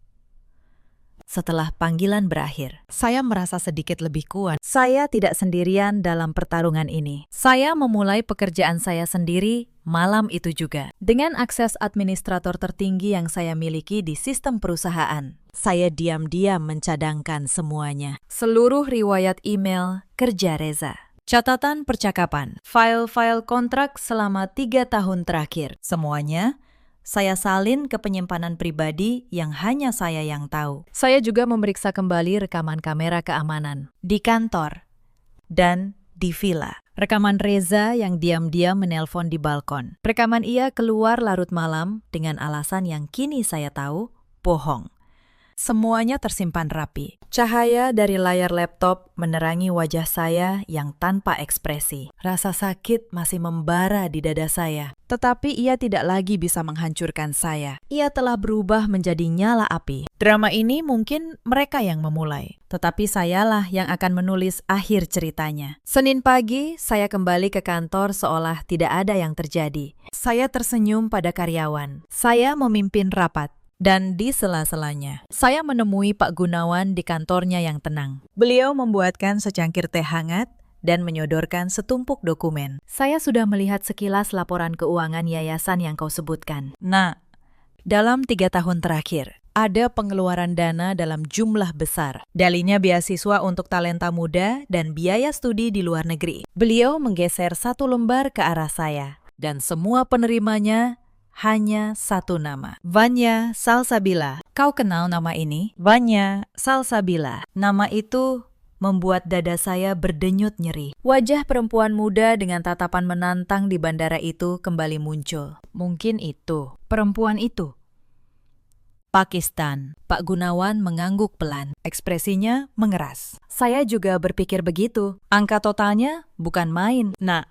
Setelah panggilan berakhir, saya merasa sedikit lebih kuat. Saya tidak sendirian dalam pertarungan ini. Saya memulai pekerjaan saya sendiri malam itu juga. Dengan akses administrator tertinggi yang saya miliki di sistem perusahaan, saya diam-diam mencadangkan semuanya. Seluruh riwayat email kerja Reza. Catatan percakapan, file-file kontrak selama 3 tahun terakhir. Semuanya saya salin ke penyimpanan pribadi yang hanya saya yang tahu. Saya juga memeriksa kembali rekaman kamera keamanan di kantor dan di villa. Rekaman Reza yang diam-diam menelpon di balkon. Rekaman ia keluar larut malam dengan alasan yang kini saya tahu bohong. Semuanya tersimpan rapi. Cahaya dari layar laptop menerangi wajah saya yang tanpa ekspresi. Rasa sakit masih membara di dada saya. Tetapi ia tidak lagi bisa menghancurkan saya. Ia telah berubah menjadi nyala api. Drama ini mungkin mereka yang memulai. Tetapi sayalah yang akan menulis akhir ceritanya. Senin pagi, saya kembali ke kantor seolah tidak ada yang terjadi. Saya tersenyum pada karyawan. Saya memimpin rapat. Dan di sela-selanya, saya menemui Pak Gunawan di kantornya yang tenang. Beliau membuatkan secangkir teh hangat dan menyodorkan setumpuk dokumen. Saya sudah melihat sekilas laporan keuangan yayasan yang kau sebutkan. Nah, dalam 3 tahun terakhir, ada pengeluaran dana dalam jumlah besar. Dalinya beasiswa untuk talenta muda dan biaya studi di luar negeri. Beliau menggeser 1 lembar ke arah saya. Dan semua penerimanya hanya 1 nama. Vanya Salsabila. Kau kenal nama ini? Vanya Salsabila. Nama itu membuat dada saya berdenyut nyeri. Wajah perempuan muda dengan tatapan menantang di bandara itu kembali muncul. Mungkin itu. Perempuan itu. Pakistan. Pak Gunawan mengangguk pelan. Ekspresinya mengeras. Saya juga berpikir begitu. Angka totalnya bukan main. Nah,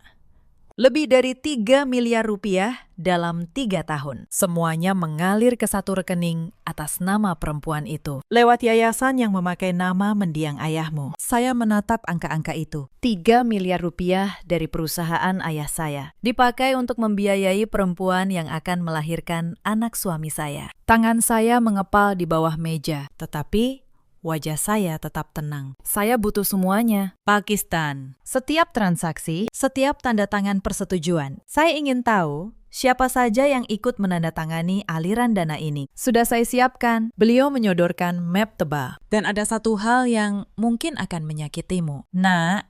lebih dari 3 miliar rupiah dalam 3 tahun. Semuanya mengalir ke satu rekening atas nama perempuan itu. Lewat yayasan yang memakai nama mendiang ayahmu. Saya menatap angka-angka itu. 3 miliar rupiah dari perusahaan ayah saya. Dipakai untuk membiayai perempuan yang akan melahirkan anak suami saya. Tangan saya mengepal di bawah meja. Tetapi wajah saya tetap tenang. Saya butuh semuanya. Pakistan. Setiap transaksi, setiap tanda tangan persetujuan. Saya ingin tahu siapa saja yang ikut menandatangani aliran dana ini. Sudah saya siapkan. Beliau menyodorkan map tebal. Dan ada satu hal yang mungkin akan menyakitimu. Nak,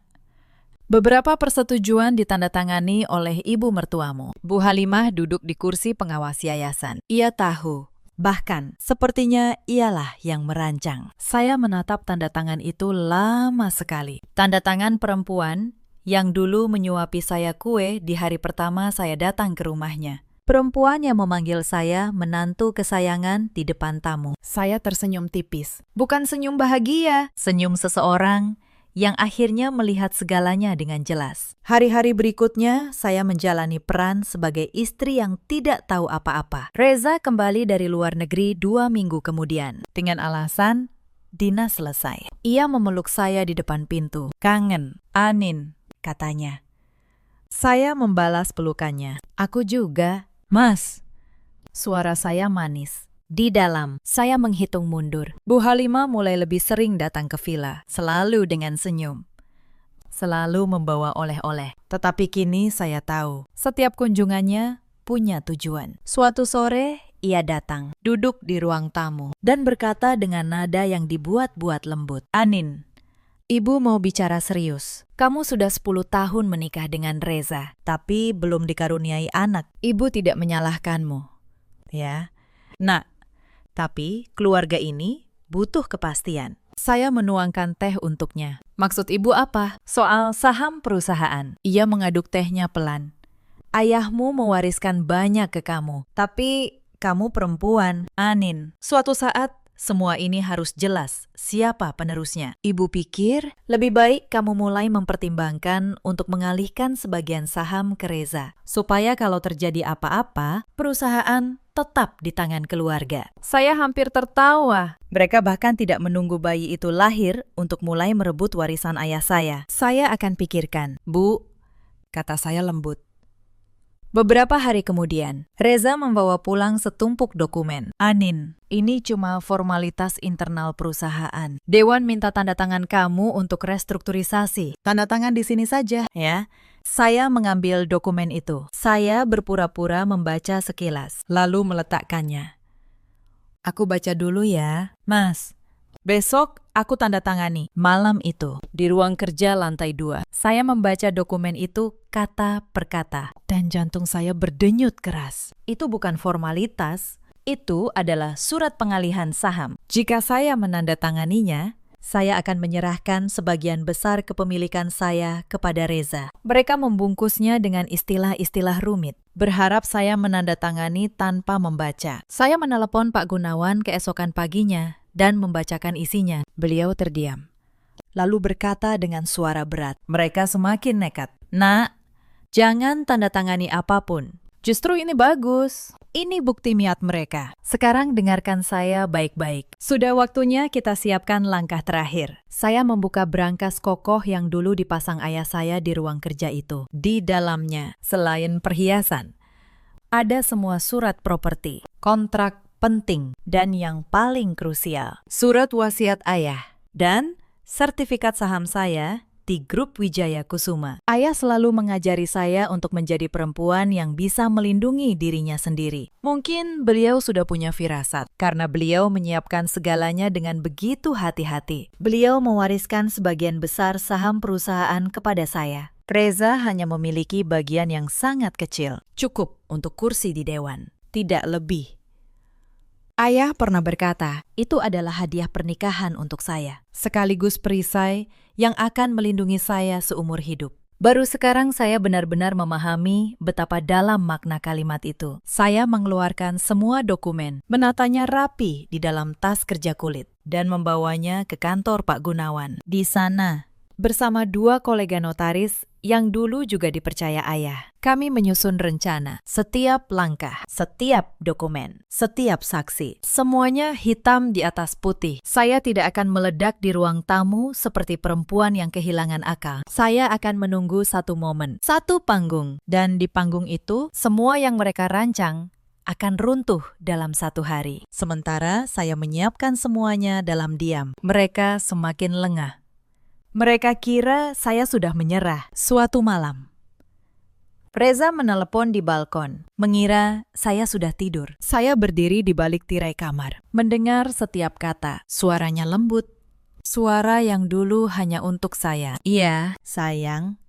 beberapa persetujuan ditandatangani oleh ibu mertuamu. Bu Halimah duduk di kursi pengawas yayasan. Ia tahu. Bahkan, sepertinya ialah yang merancang. Saya menatap tanda tangan itu lama sekali. Tanda tangan perempuan yang dulu menyuapi saya kue di hari pertama saya datang ke rumahnya. Perempuan yang memanggil saya menantu kesayangan di depan tamu. Saya tersenyum tipis. Bukan senyum bahagia, senyum seseorang yang akhirnya melihat segalanya dengan jelas. Hari-hari berikutnya, saya menjalani peran sebagai istri yang tidak tahu apa-apa. Reza kembali dari luar negeri 2 minggu kemudian. Dengan alasan, dinas selesai. Ia memeluk saya di depan pintu. Kangen, Anin, katanya. Saya membalas pelukannya. Aku juga. Mas. Suara saya manis. Di dalam, saya menghitung mundur. Bu Halimah mulai lebih sering datang ke villa, selalu dengan senyum. Selalu membawa oleh-oleh. Tetapi kini saya tahu, setiap kunjungannya punya tujuan. Suatu sore, ia datang, duduk di ruang tamu, dan berkata dengan nada yang dibuat-buat lembut. Anin, ibu mau bicara serius. Kamu sudah 10 tahun menikah dengan Reza, tapi belum dikaruniai anak. Ibu tidak menyalahkanmu. Ya, nak. Tapi keluarga ini butuh kepastian. Saya menuangkan teh untuknya. Maksud ibu apa? Soal saham perusahaan. Ia mengaduk tehnya pelan. Ayahmu mewariskan banyak ke kamu. Tapi kamu perempuan, Anin. Suatu saat semua ini harus jelas siapa penerusnya. Ibu pikir lebih baik kamu mulai mempertimbangkan untuk mengalihkan sebagian saham ke Reza. Supaya kalau terjadi apa-apa, perusahaan tetap di tangan keluarga. Saya hampir tertawa. Mereka bahkan tidak menunggu bayi itu lahir untuk mulai merebut warisan ayah saya. Saya akan pikirkan. Bu, kata saya lembut. Beberapa hari kemudian, Reza membawa pulang setumpuk dokumen. Anin, ini cuma formalitas internal perusahaan. Dewan minta tanda tangan kamu untuk restrukturisasi. Tanda tangan di sini saja, ya. Saya mengambil dokumen itu. Saya berpura-pura membaca sekilas, lalu meletakkannya. Aku baca dulu ya, Mas. Besok aku tanda tangani. Malam itu, di ruang kerja lantai 2. Saya membaca dokumen itu kata per kata. Dan jantung saya berdenyut keras. Itu bukan formalitas. Itu adalah surat pengalihan saham. Jika saya menandatanganinya, Saya akan menyerahkan sebagian besar kepemilikan saya kepada Reza. Mereka membungkusnya dengan istilah-istilah rumit, berharap saya menandatangani tanpa membaca. Saya menelepon Pak Gunawan keesokan paginya dan membacakan isinya. Beliau terdiam, lalu berkata dengan suara berat. Mereka semakin nekat. Nak, jangan tanda tangani apapun. Justru ini bagus. Ini bukti niat mereka. Sekarang dengarkan saya baik-baik. Sudah waktunya kita siapkan langkah terakhir. Saya membuka brankas kokoh yang dulu dipasang ayah saya di ruang kerja itu. Di dalamnya, selain perhiasan, ada semua surat properti, kontrak penting, dan yang paling krusial, surat wasiat ayah, dan sertifikat saham saya di grup Wijaya Kusuma. Ayah selalu mengajari saya untuk menjadi perempuan yang bisa melindungi dirinya sendiri. Mungkin beliau sudah punya firasat, karena beliau menyiapkan segalanya dengan begitu hati-hati. Beliau mewariskan sebagian besar saham perusahaan kepada saya. Reza hanya memiliki bagian yang sangat kecil, cukup untuk kursi di dewan, tidak lebih. Ayah pernah berkata, itu adalah hadiah pernikahan untuk saya, sekaligus perisai yang akan melindungi saya seumur hidup. Baru sekarang saya benar-benar memahami betapa dalam makna kalimat itu. Saya mengeluarkan semua dokumen, menatanya rapi di dalam tas kerja kulit, dan membawanya ke kantor Pak Gunawan. Di sana, bersama 2 kolega notaris yang dulu juga dipercaya ayah, kami menyusun rencana, setiap langkah, setiap dokumen, setiap saksi. Semuanya hitam di atas putih. Saya tidak akan meledak di ruang tamu seperti perempuan yang kehilangan akal. Saya akan menunggu satu momen, satu panggung. Dan di panggung itu, semua yang mereka rancang akan runtuh dalam satu hari. Sementara saya menyiapkan semuanya dalam diam. Mereka semakin lengah. Mereka kira saya sudah menyerah. Suatu malam, Reza menelepon di balkon, mengira saya sudah tidur. Saya berdiri di balik tirai kamar, mendengar setiap kata. Suaranya lembut, suara yang dulu hanya untuk saya. Iya, sayang.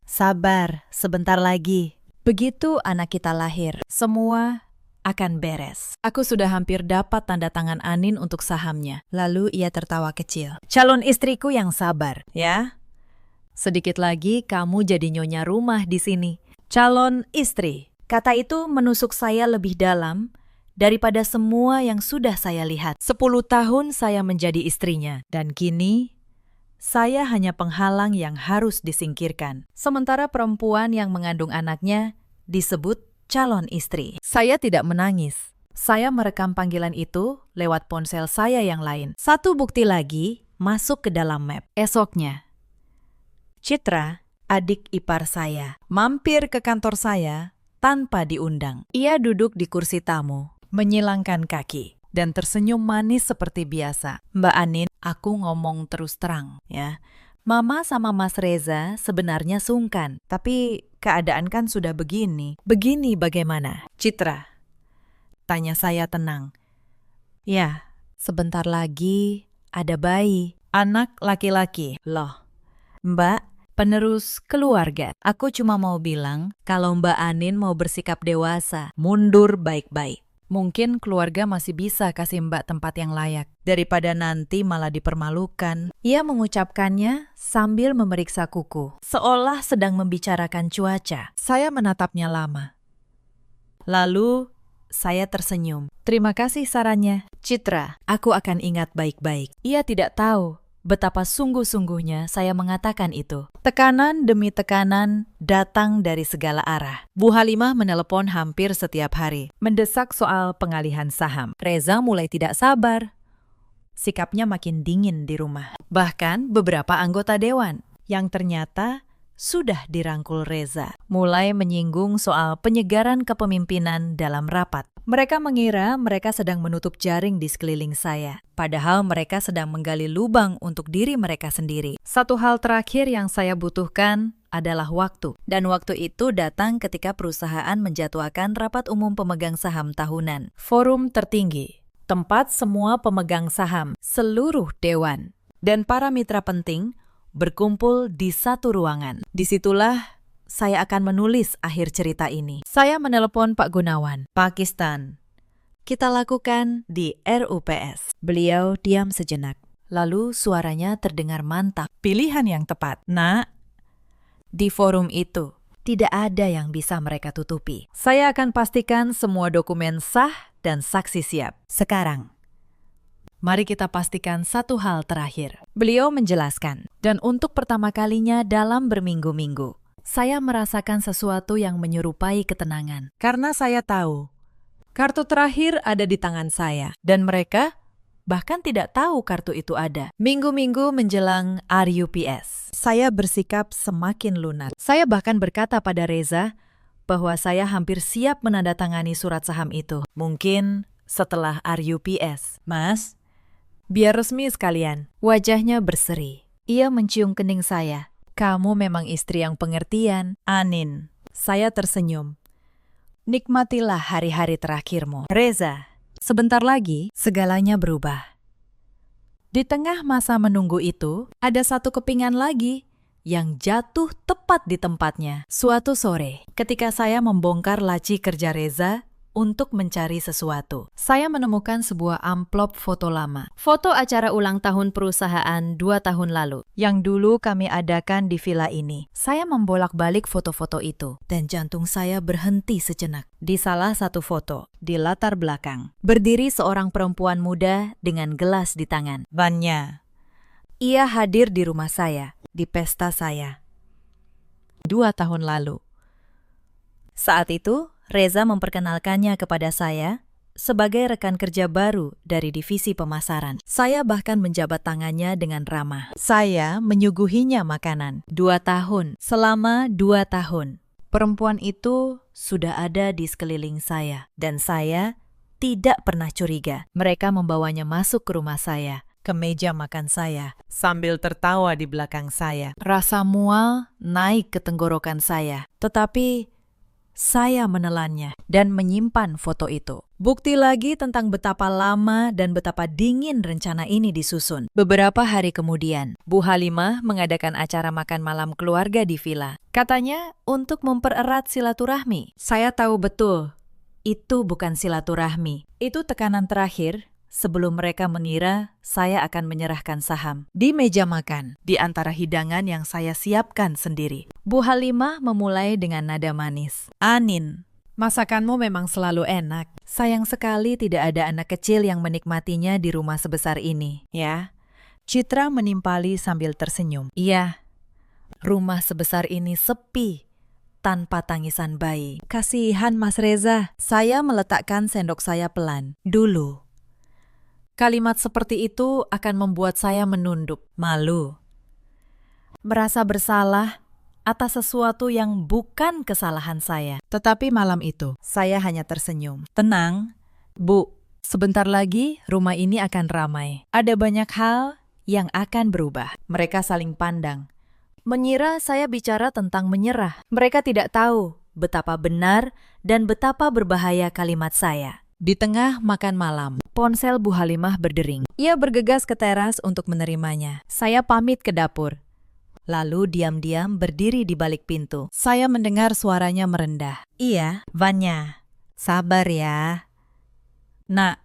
Sabar, sebentar lagi. Begitu anak kita lahir, semua akan beres. Aku sudah hampir dapat tanda tangan Anin untuk sahamnya. Lalu ia tertawa kecil. Calon istriku yang sabar, ya. Sedikit lagi kamu jadi nyonya rumah di sini. Calon istri. Kata itu menusuk saya lebih dalam daripada semua yang sudah saya lihat. 10 tahun saya menjadi istrinya. Dan kini, saya hanya penghalang yang harus disingkirkan. Sementara perempuan yang mengandung anaknya disebut calon istri. Saya tidak menangis. Saya merekam panggilan itu lewat ponsel saya yang lain. Satu bukti lagi masuk ke dalam map. Esoknya, Citra, adik ipar saya, mampir ke kantor saya tanpa diundang. Ia duduk di kursi tamu, menyilangkan kaki, dan tersenyum manis seperti biasa. Mbak Anin, aku ngomong terus terang, ya. Mama sama Mas Reza sebenarnya sungkan, tapi keadaan kan sudah begini. Begini bagaimana? Citra, tanya saya tenang. Ya, sebentar lagi ada bayi, anak laki-laki. Loh, Mbak, penerus keluarga. Aku cuma mau bilang kalau Mbak Anin mau bersikap dewasa, mundur baik-baik. Mungkin keluarga masih bisa kasih Mbak tempat yang layak, daripada nanti malah dipermalukan. Ia mengucapkannya sambil memeriksa kuku, seolah sedang membicarakan cuaca. Saya menatapnya lama. Lalu, saya tersenyum. Terima kasih sarannya. Citra, aku akan ingat baik-baik. Ia tidak tahu betapa sungguh-sungguhnya saya mengatakan itu. Tekanan demi tekanan datang dari segala arah. Bu Halimah menelepon hampir setiap hari, mendesak soal pengalihan saham. Reza mulai tidak sabar. Sikapnya makin dingin di rumah. Bahkan beberapa anggota dewan yang ternyata sudah dirangkul Reza, mulai menyinggung soal penyegaran kepemimpinan dalam rapat. Mereka mengira mereka sedang menutup jaring di sekeliling saya, padahal mereka sedang menggali lubang untuk diri mereka sendiri. Satu hal terakhir yang saya butuhkan adalah waktu, dan waktu itu datang ketika perusahaan menjadwalkan rapat umum pemegang saham tahunan, forum tertinggi, tempat semua pemegang saham, seluruh dewan, dan para mitra penting berkumpul di satu ruangan. Disitulah saya akan menulis akhir cerita ini. Saya menelepon Pak Gunawan, Pakistan. Kita lakukan di RUPS. Beliau diam sejenak. Lalu suaranya terdengar mantap. Pilihan yang tepat. Nak, Di forum itu, tidak ada yang bisa mereka tutupi. Saya akan pastikan semua dokumen sah dan saksi siap. Sekarang, mari kita pastikan satu hal terakhir. Beliau menjelaskan, dan untuk pertama kalinya dalam berminggu-minggu, saya merasakan sesuatu yang menyerupai ketenangan. Karena saya tahu, kartu terakhir ada di tangan saya. Dan mereka bahkan tidak tahu kartu itu ada. Minggu-minggu menjelang RUPS, saya bersikap semakin lunak. Saya bahkan berkata pada Reza bahwa saya hampir siap menandatangani surat saham itu. Mungkin setelah RUPS. Mas, biar resmi sekalian. Wajahnya berseri. Ia mencium kening saya. Kamu memang istri yang pengertian, Anin. Saya tersenyum. Nikmatilah hari-hari terakhirmu. Reza, sebentar lagi segalanya berubah. Di tengah masa menunggu itu, ada satu kepingan lagi yang jatuh tepat di tempatnya. Suatu sore, ketika saya membongkar laci kerja Reza untuk mencari sesuatu, saya menemukan sebuah amplop foto lama. Foto acara ulang tahun perusahaan 2 tahun lalu, yang dulu kami adakan di villa ini. Saya membolak-balik foto-foto itu, dan jantung saya berhenti sejenak. Di salah satu foto, di latar belakang, berdiri seorang perempuan muda dengan gelas di tangan. Vanya. Ia hadir di rumah saya, di pesta saya 2 tahun lalu. Saat itu, Reza memperkenalkannya kepada saya sebagai rekan kerja baru dari divisi pemasaran. Saya bahkan menjabat tangannya dengan ramah. Saya menyuguhinya makanan. 2 tahun, selama 2 tahun. Perempuan itu sudah ada di sekeliling saya. Dan saya tidak pernah curiga. Mereka membawanya masuk ke rumah saya, ke meja makan saya, Sambil tertawa di belakang saya. rasa mual naik ke tenggorokan saya. Tetapi saya menelannya dan menyimpan foto itu. Bukti lagi tentang betapa lama dan betapa dingin rencana ini disusun. Beberapa hari kemudian, Bu Halimah mengadakan acara makan malam keluarga di villa. Katanya untuk mempererat silaturahmi. Saya tahu betul, itu bukan silaturahmi. Itu tekanan terakhir sebelum mereka mengira saya akan menyerahkan saham. Di meja makan, di antara hidangan yang saya siapkan sendiri, Bu Halimah memulai dengan nada manis. Anin, masakanmu memang selalu enak. Sayang sekali tidak ada anak kecil yang menikmatinya di rumah sebesar ini, ya. Citra menimpali sambil tersenyum. Iya, rumah sebesar ini sepi, tanpa tangisan bayi. Kasihan Mas Reza. Saya meletakkan sendok saya pelan. Dulu, kalimat seperti itu akan membuat saya menunduk, malu, merasa bersalah atas sesuatu yang bukan kesalahan saya. Tetapi malam itu, saya hanya tersenyum. Tenang, Bu. Sebentar lagi, rumah ini akan ramai. Ada banyak hal yang akan berubah. Mereka saling pandang. Mengira saya bicara tentang menyerah. Mereka tidak tahu betapa benar dan betapa berbahaya kalimat saya. Di tengah makan malam, ponsel Bu Halimah berdering. Ia bergegas ke teras untuk menerimanya. Saya pamit ke dapur. Lalu diam-diam berdiri di balik pintu. Saya mendengar suaranya merendah. Iya, Vanya. Sabar ya. Nak,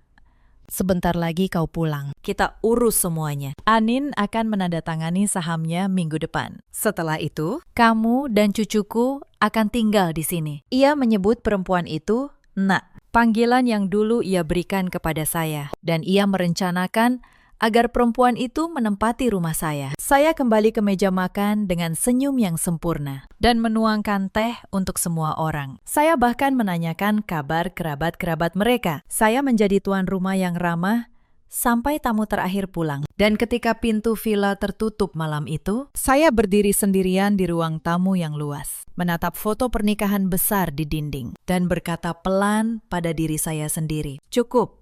sebentar lagi kau pulang. Kita urus semuanya. Anin akan menandatangani sahamnya minggu depan. Setelah itu, kamu dan cucuku akan tinggal di sini. Ia menyebut perempuan itu Nak. Panggilan yang dulu ia berikan kepada saya, dan ia merencanakan agar perempuan itu menempati rumah saya. Saya kembali ke meja makan dengan senyum yang sempurna dan menuangkan teh untuk semua orang. Saya bahkan menanyakan kabar kerabat-kerabat mereka. Saya menjadi tuan rumah yang ramah sampai tamu terakhir pulang. Dan ketika pintu villa tertutup malam itu, saya berdiri sendirian di ruang tamu yang luas, menatap foto pernikahan besar di dinding, dan berkata pelan pada diri saya sendiri, cukup,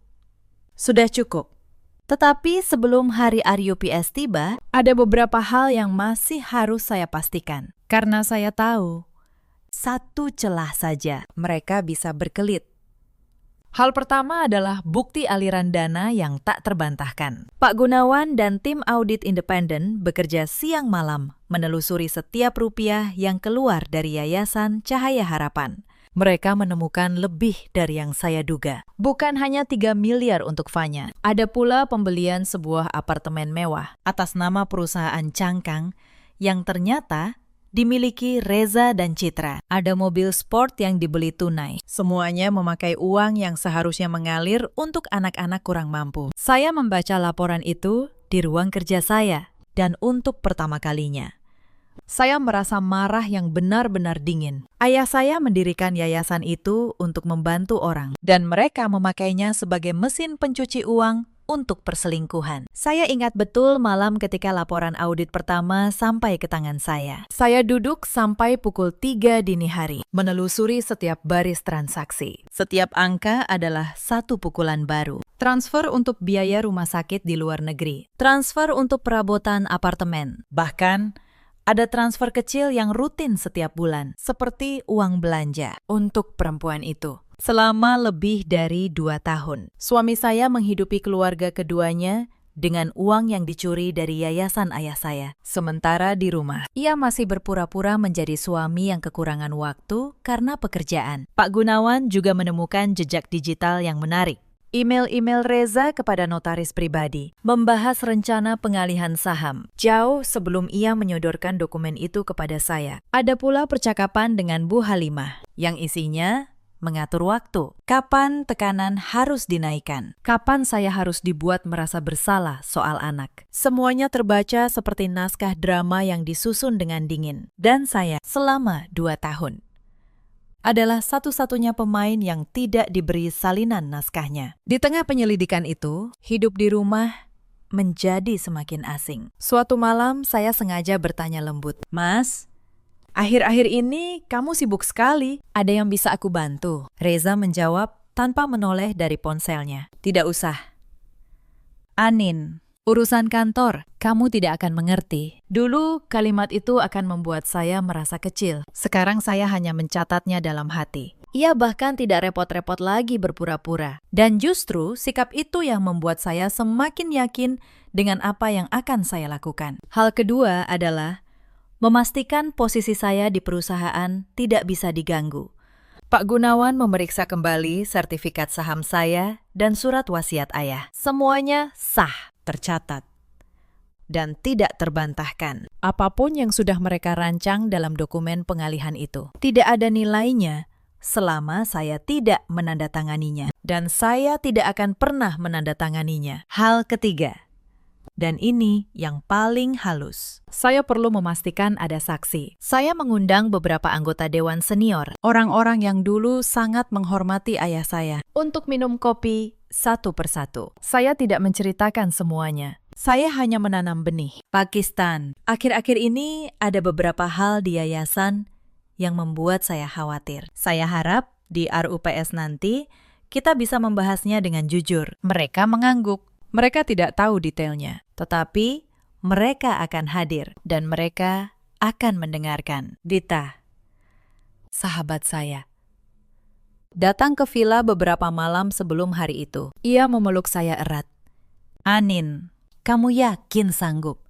sudah cukup. Tetapi sebelum hari RUPS tiba, ada beberapa hal yang masih harus saya pastikan. Karena saya tahu, satu celah saja mereka bisa berkelit. Hal pertama adalah bukti aliran dana yang tak terbantahkan. Pak Gunawan dan tim audit independen bekerja siang malam menelusuri setiap rupiah yang keluar dari Yayasan Cahaya Harapan. Mereka menemukan lebih dari yang saya duga. Bukan hanya 3 miliar untuk Vanya. Ada pula pembelian sebuah apartemen mewah Atas nama perusahaan cangkang yang ternyata dimiliki Reza dan Citra. Ada mobil sport yang dibeli tunai. Semuanya memakai uang yang seharusnya mengalir untuk anak-anak kurang mampu. Saya membaca laporan itu di ruang kerja saya, dan untuk pertama kalinya saya merasa marah yang benar-benar dingin. Ayah saya mendirikan yayasan itu untuk membantu orang, dan mereka memakainya sebagai mesin pencuci uang untuk perselingkuhan. Saya ingat betul malam ketika laporan audit pertama sampai ke tangan saya. Saya duduk sampai pukul 3 dini hari, menelusuri setiap baris transaksi. Setiap angka adalah satu pukulan baru. Transfer untuk biaya rumah sakit di luar negeri. Transfer untuk perabotan apartemen. Bahkan ada transfer kecil yang rutin setiap bulan, seperti uang belanja untuk perempuan itu. Selama lebih dari 2 tahun, suami saya menghidupi keluarga keduanya dengan uang yang dicuri dari yayasan ayah saya. Sementara di rumah, ia masih berpura-pura menjadi suami yang kekurangan waktu karena pekerjaan. Pak Gunawan juga menemukan jejak digital yang menarik. Email-email Reza kepada notaris pribadi, membahas rencana pengalihan saham, jauh sebelum ia menyodorkan dokumen itu kepada saya. Ada pula percakapan dengan Bu Halimah, yang isinya mengatur waktu, kapan tekanan harus dinaikkan, kapan saya harus dibuat merasa bersalah soal anak. Semuanya terbaca seperti naskah drama yang disusun dengan dingin. Dan saya selama 2 tahun adalah satu-satunya pemain yang tidak diberi salinan naskahnya. Di tengah penyelidikan itu, hidup di rumah menjadi semakin asing. Suatu malam saya sengaja bertanya lembut, "Mas, akhir-akhir ini kamu sibuk sekali. Ada yang bisa aku bantu?" Reza menjawab tanpa menoleh dari ponselnya, "Tidak usah. Anin, urusan kantor, kamu tidak akan mengerti." Dulu kalimat itu akan membuat saya merasa kecil. Sekarang saya hanya mencatatnya dalam hati. Ia bahkan tidak repot-repot lagi berpura-pura. Dan justru sikap itu yang membuat saya semakin yakin dengan apa yang akan saya lakukan. Hal kedua adalah memastikan posisi saya di perusahaan tidak bisa diganggu. Pak Gunawan memeriksa kembali sertifikat saham saya dan surat wasiat ayah. Semuanya sah, tercatat, dan tidak terbantahkan. Apapun yang sudah mereka rancang dalam dokumen pengalihan itu tidak ada nilainya selama saya tidak menandatanganinya. Dan saya tidak akan pernah menandatanganinya. Hal ketiga, dan ini yang paling halus, saya perlu memastikan ada saksi. Saya mengundang beberapa anggota dewan senior, orang-orang yang dulu sangat menghormati ayah saya, untuk minum kopi satu persatu. Saya tidak menceritakan semuanya. Saya hanya menanam benih. Pakistan. Akhir-akhir ini ada beberapa hal di yayasan yang membuat saya khawatir. Saya harap di RUPS nanti kita bisa membahasnya dengan jujur. Mereka mengangguk. Mereka tidak tahu detailnya. Tetapi mereka akan hadir dan mereka akan mendengarkan. Dita, sahabat saya, datang ke villa beberapa malam sebelum hari itu. Ia memeluk saya erat. "Anin, kamu yakin sanggup?"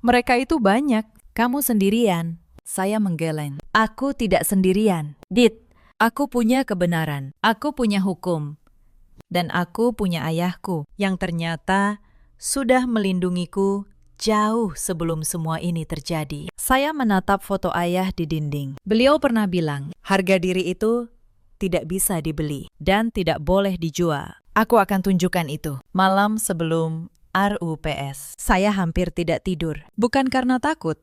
"Mereka itu banyak. Kamu sendirian." Saya menggeleng. "Aku tidak sendirian. Dit, aku punya kebenaran. Aku punya hukum. Dan aku punya ayahku yang ternyata sudah melindungiku jauh sebelum semua ini terjadi." Saya menatap foto ayah di dinding. Beliau pernah bilang, harga diri itu tidak bisa dibeli dan tidak boleh dijual. Aku akan tunjukkan itu. Malam sebelum RUPS, saya hampir tidak tidur. Bukan karena takut,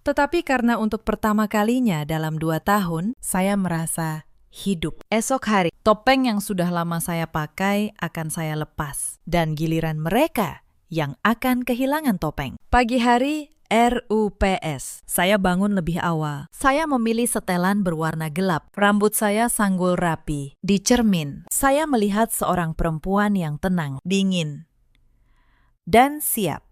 tetapi karena untuk pertama kalinya dalam 2 tahun, saya merasa hidup. Esok hari, topeng yang sudah lama saya pakai akan saya lepas. Dan giliran mereka yang akan kehilangan topeng. Pagi hari RUPS, saya bangun lebih awal. Saya memilih setelan berwarna gelap. Rambut saya sanggul rapi. Di cermin, saya melihat seorang perempuan yang tenang, dingin, dan siap.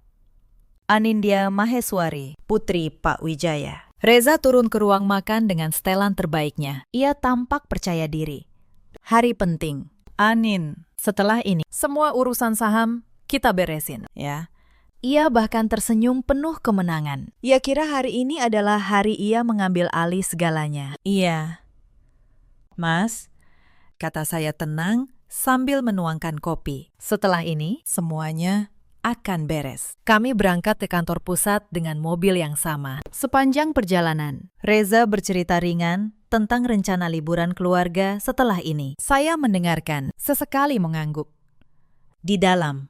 Anindya Maheswari, putri Pak Wijaya. Reza turun ke ruang makan dengan setelan terbaiknya. Ia tampak percaya diri. "Hari penting. Anin, setelah ini, semua urusan saham kita beresin, ya." Ia bahkan tersenyum penuh kemenangan. Ia kira hari ini adalah hari ia mengambil alih segalanya. Iya, Mas, kata saya tenang sambil menuangkan kopi. Setelah ini, semuanya akan beres. Kami berangkat ke kantor pusat dengan mobil yang sama. Sepanjang perjalanan, Reza bercerita ringan tentang rencana liburan keluarga setelah ini. Saya mendengarkan, sesekali mengangguk. Di dalam,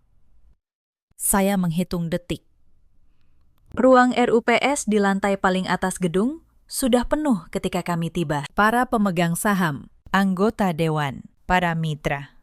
saya menghitung detik. Ruang RUPS di lantai paling atas gedung sudah penuh ketika kami tiba. Para pemegang saham, anggota dewan, para mitra,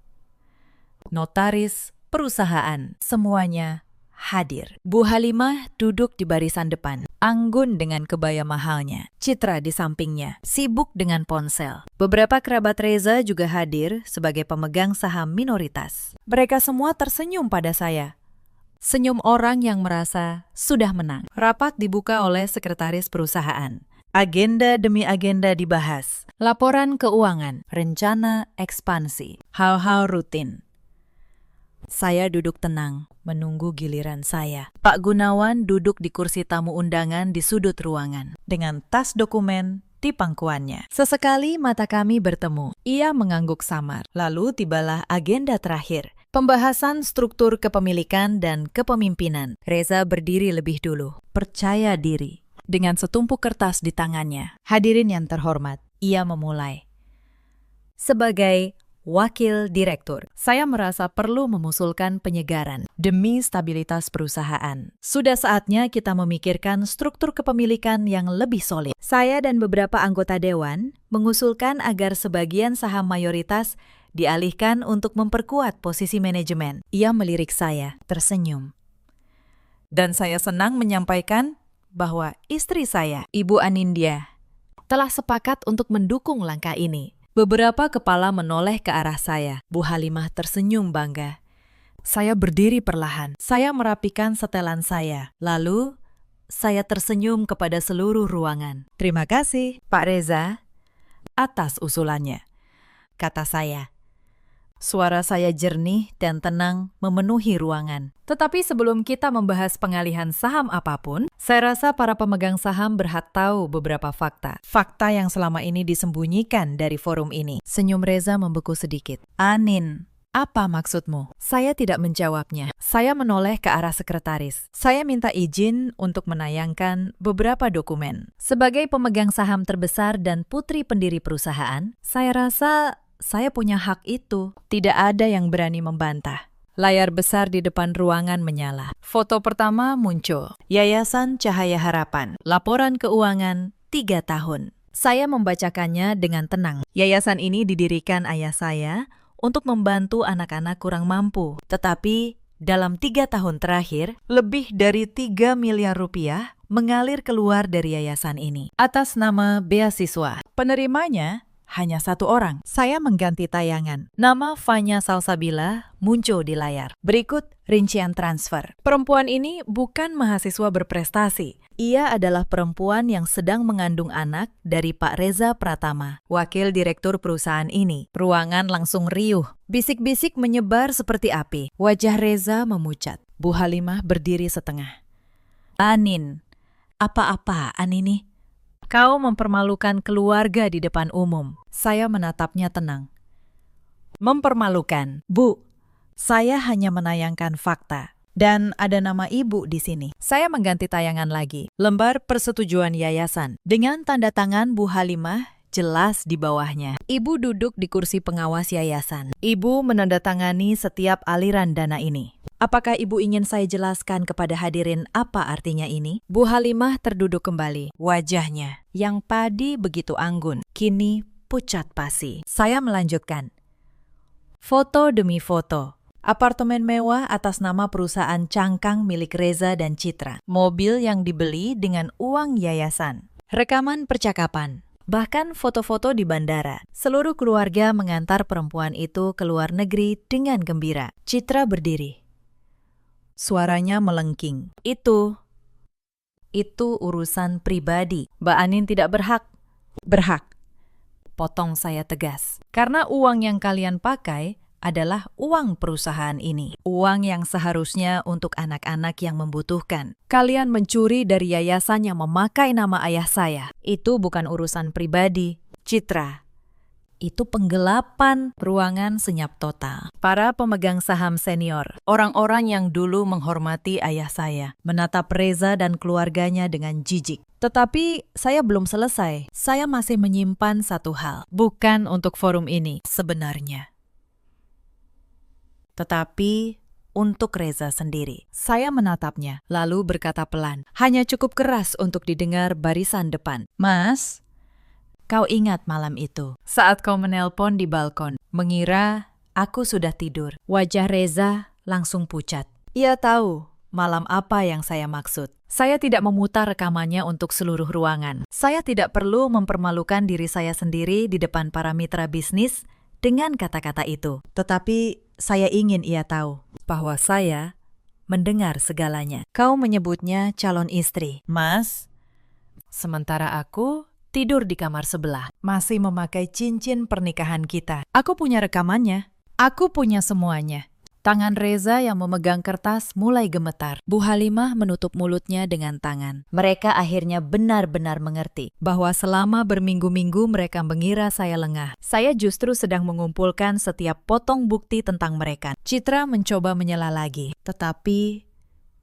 notaris, perusahaan, semuanya hadir. Bu Halimah duduk di barisan depan, anggun dengan kebaya mahalnya. Citra di sampingnya, sibuk dengan ponsel. Beberapa kerabat Reza juga hadir sebagai pemegang saham minoritas. Mereka semua tersenyum pada saya. Senyum orang yang merasa sudah menang. Rapat dibuka oleh sekretaris perusahaan. Agenda demi agenda dibahas. Laporan keuangan, rencana ekspansi, hal-hal rutin. Saya duduk tenang, menunggu giliran saya. Pak Gunawan duduk di kursi tamu undangan di sudut ruangan, dengan tas dokumen di pangkuannya. Sesekali mata kami bertemu. Ia mengangguk samar. Lalu tibalah agenda terakhir. Pembahasan struktur kepemilikan dan kepemimpinan. Reza berdiri lebih dulu, percaya diri, dengan setumpuk kertas di tangannya. Hadirin yang terhormat, ia memulai. Sebagai wakil direktur, saya merasa perlu mengusulkan penyegaran demi stabilitas perusahaan. Sudah saatnya kita memikirkan struktur kepemilikan yang lebih solid. Saya dan beberapa anggota dewan mengusulkan agar sebagian saham mayoritas dialihkan untuk memperkuat posisi manajemen. Ia melirik saya, tersenyum. Dan saya senang menyampaikan bahwa istri saya, Ibu Anindya, telah sepakat untuk mendukung langkah ini. Beberapa kepala menoleh ke arah saya. Bu Halimah tersenyum bangga. Saya berdiri perlahan. Saya merapikan setelan saya. Lalu, saya tersenyum kepada seluruh ruangan. Terima kasih, Pak Reza, atas usulannya, kata saya. Suara saya jernih dan tenang memenuhi ruangan. Tetapi sebelum kita membahas pengalihan saham apapun, saya rasa para pemegang saham berhak tahu beberapa fakta. Fakta yang selama ini disembunyikan dari forum ini. Senyum Reza membeku sedikit. Anin, apa maksudmu? Saya tidak menjawabnya. Saya menoleh ke arah sekretaris. Saya minta izin untuk menayangkan beberapa dokumen. Sebagai pemegang saham terbesar dan putri pendiri perusahaan, saya rasa saya punya hak itu. Tidak ada yang berani membantah. Layar besar di depan ruangan menyala. Foto pertama muncul. Yayasan Cahaya Harapan. Laporan keuangan 3 tahun. Saya membacakannya dengan tenang. Yayasan ini didirikan ayah saya untuk membantu anak-anak kurang mampu. Tetapi dalam 3 tahun terakhir, lebih dari 3 miliar rupiah mengalir keluar dari yayasan ini. Atas nama beasiswa. Penerimanya hanya 1 orang. Saya mengganti tayangan. Nama Fanya Salsabila muncul di layar. Berikut rincian transfer. Perempuan ini bukan mahasiswa berprestasi. Ia adalah perempuan yang sedang mengandung anak dari Pak Reza Pratama, wakil direktur perusahaan ini. Ruangan langsung riuh. Bisik-bisik menyebar seperti api. Wajah Reza memucat. Bu Halimah berdiri setengah. Anin, apa-apaan ini? Kau mempermalukan keluarga di depan umum. Saya menatapnya tenang. Mempermalukan, Bu. Saya hanya menayangkan fakta. Dan ada nama ibu di sini. Saya mengganti tayangan lagi. Lembar persetujuan yayasan. Dengan tanda tangan Bu Halimah jelas di bawahnya. Ibu duduk di kursi pengawas yayasan. Ibu menandatangani setiap aliran dana ini. Apakah ibu ingin saya jelaskan kepada hadirin apa artinya ini? Bu Halimah terduduk kembali. Wajahnya yang tadi begitu anggun, kini pucat pasi. Saya melanjutkan. Foto demi foto. Apartemen mewah atas nama perusahaan cangkang milik Reza dan Citra. Mobil yang dibeli dengan uang yayasan. Rekaman percakapan. Bahkan foto-foto di bandara. Seluruh keluarga mengantar perempuan itu ke luar negeri dengan gembira. Citra berdiri. Suaranya melengking. Itu urusan pribadi. Mbak Anin tidak berhak. Berhak. Potong saya tegas. Karena uang yang kalian pakai adalah uang perusahaan ini. Uang yang seharusnya untuk anak-anak yang membutuhkan. Kalian mencuri dari yayasan yang memakai nama ayah saya. Itu bukan urusan pribadi. Citra, Itu penggelapan. Ruangan senyap total. Para pemegang saham senior, orang-orang yang dulu menghormati ayah saya, menatap Reza dan keluarganya dengan jijik. Tetapi saya belum selesai. Saya masih menyimpan satu hal. Bukan untuk forum ini sebenarnya, tetapi untuk Reza sendiri. Saya menatapnya, lalu berkata pelan. Hanya cukup keras untuk didengar barisan depan. Mas, kau ingat malam itu, saat kau menelpon di balkon, mengira aku sudah tidur. Wajah Reza langsung pucat. Ia tahu malam apa yang saya maksud. Saya tidak memutar rekamannya untuk seluruh ruangan. Saya tidak perlu mempermalukan diri saya sendiri di depan para mitra bisnis dengan kata-kata itu. Tetapi saya ingin ia tahu bahwa saya mendengar segalanya. Kau menyebutnya calon istri, Mas. Sementara aku tidur di kamar sebelah, masih memakai cincin pernikahan kita. Aku punya rekamannya. Aku punya semuanya. Tangan Reza yang memegang kertas mulai gemetar. Bu Halimah menutup mulutnya dengan tangan. Mereka akhirnya benar-benar mengerti bahwa selama berminggu-minggu mereka mengira saya lengah. Saya justru sedang mengumpulkan setiap potong bukti tentang mereka. Citra mencoba menyela lagi, tetapi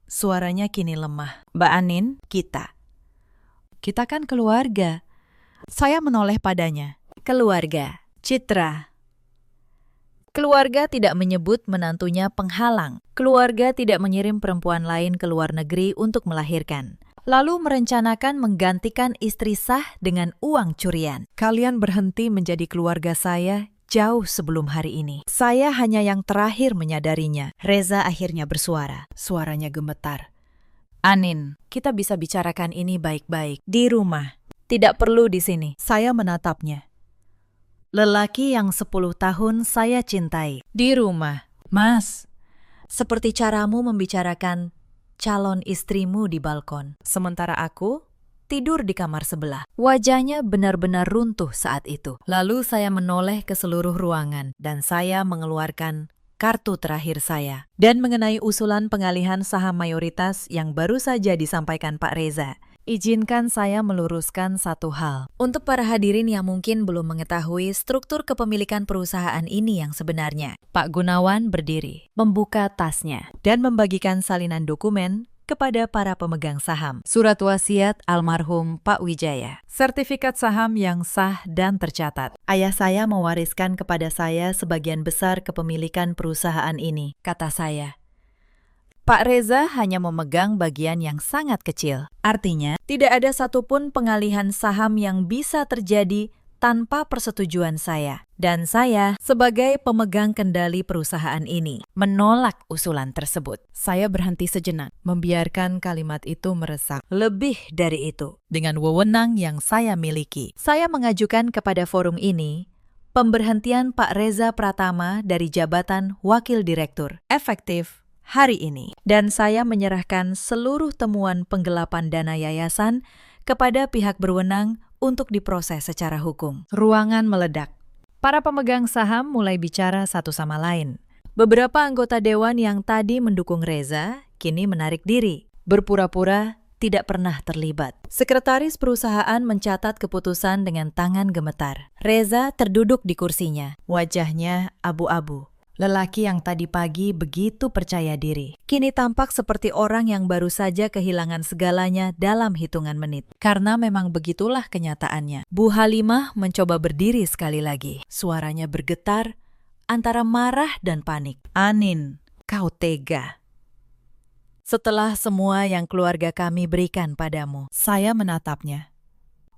suaranya kini lemah. Mbak Anin, kita kan keluarga. Saya menoleh padanya. Keluarga, Citra. Keluarga tidak menyebut menantunya penghalang. Keluarga tidak mengirim perempuan lain ke luar negeri untuk melahirkan, lalu merencanakan menggantikan istri sah dengan uang curian. Kalian berhenti menjadi keluarga saya jauh sebelum hari ini. Saya hanya yang terakhir menyadarinya. Reza akhirnya bersuara. Suaranya gemetar. Anin, kita bisa bicarakan ini baik-baik. Di rumah. Tidak perlu di sini. Saya menatapnya. Lelaki yang 10 tahun saya cintai. Di rumah. Mas, seperti caramu membicarakan calon istrimu di balkon. Sementara aku tidur di kamar sebelah. Wajahnya benar-benar runtuh saat itu. Lalu saya menoleh ke seluruh ruangan dan saya mengeluarkan kartu terakhir saya. Dan mengenai usulan pengalihan saham mayoritas yang baru saja disampaikan Pak Reza, izinkan saya meluruskan satu hal. Untuk para hadirin yang mungkin belum mengetahui struktur kepemilikan perusahaan ini yang sebenarnya, Pak Gunawan berdiri, membuka tasnya, dan membagikan salinan dokumen kepada para pemegang saham. Surat wasiat almarhum Pak Wijaya, sertifikat saham yang sah dan tercatat. Ayah saya mewariskan kepada saya sebagian besar kepemilikan perusahaan ini, kata saya. Pak Reza hanya memegang bagian yang sangat kecil. Artinya, tidak ada satupun pengalihan saham yang bisa terjadi tanpa persetujuan saya. Dan saya, sebagai pemegang kendali perusahaan ini, menolak usulan tersebut. Saya berhenti sejenak, membiarkan kalimat itu meresap. Lebih dari itu, dengan wewenang yang saya miliki, saya mengajukan kepada forum ini pemberhentian Pak Reza Pratama dari jabatan Wakil Direktur, efektif hari ini. Dan saya menyerahkan seluruh temuan penggelapan dana yayasan kepada pihak berwenang untuk diproses secara hukum. Ruangan meledak. Para pemegang saham mulai bicara satu sama lain. Beberapa anggota dewan yang tadi mendukung Reza kini menarik diri, berpura-pura tidak pernah terlibat. Sekretaris perusahaan mencatat keputusan dengan tangan gemetar. Reza terduduk di kursinya, wajahnya abu-abu. Lelaki yang tadi pagi begitu percaya diri, kini tampak seperti orang yang baru saja kehilangan segalanya dalam hitungan menit. Karena memang begitulah kenyataannya. Bu Halimah mencoba berdiri sekali lagi. Suaranya bergetar antara marah dan panik. Anin, kau tega. Setelah semua yang keluarga kami berikan padamu, saya menatapnya.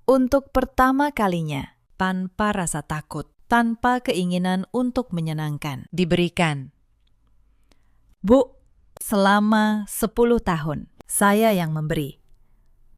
Untuk pertama kalinya, tanpa rasa takut, tanpa keinginan untuk menyenangkan, diberikan. Bu, selama 10 tahun, saya yang memberi.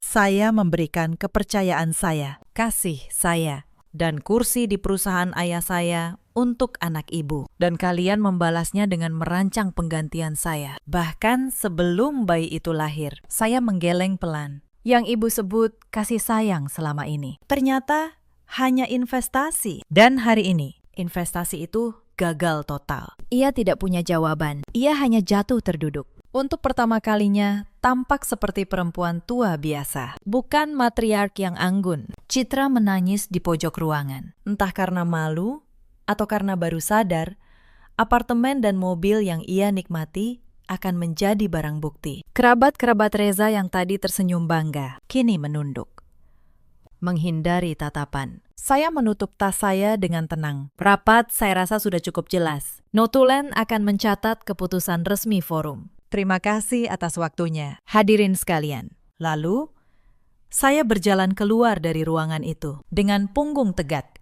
Saya memberikan kepercayaan saya, kasih saya, dan kursi di perusahaan ayah saya untuk anak ibu. Dan kalian membalasnya dengan merancang penggantian saya. Bahkan sebelum bayi itu lahir, saya menggeleng pelan. Yang ibu sebut kasih sayang selama ini. Ternyata hanya investasi. Dan hari ini, investasi itu gagal total. Ia tidak punya jawaban. Ia hanya jatuh terduduk. Untuk pertama kalinya, tampak seperti perempuan tua biasa, bukan matriark yang anggun. Citra menangis di pojok ruangan. Entah karena malu atau karena baru sadar, apartemen dan mobil yang ia nikmati akan menjadi barang bukti. Kerabat-kerabat Reza yang tadi tersenyum bangga, kini menunduk, menghindari tatapan. Saya menutup tas saya dengan tenang. Rapat saya rasa sudah cukup jelas. Notulen akan mencatat keputusan resmi forum. Terima kasih atas waktunya, hadirin sekalian. Lalu, saya berjalan keluar dari ruangan itu dengan punggung tegak,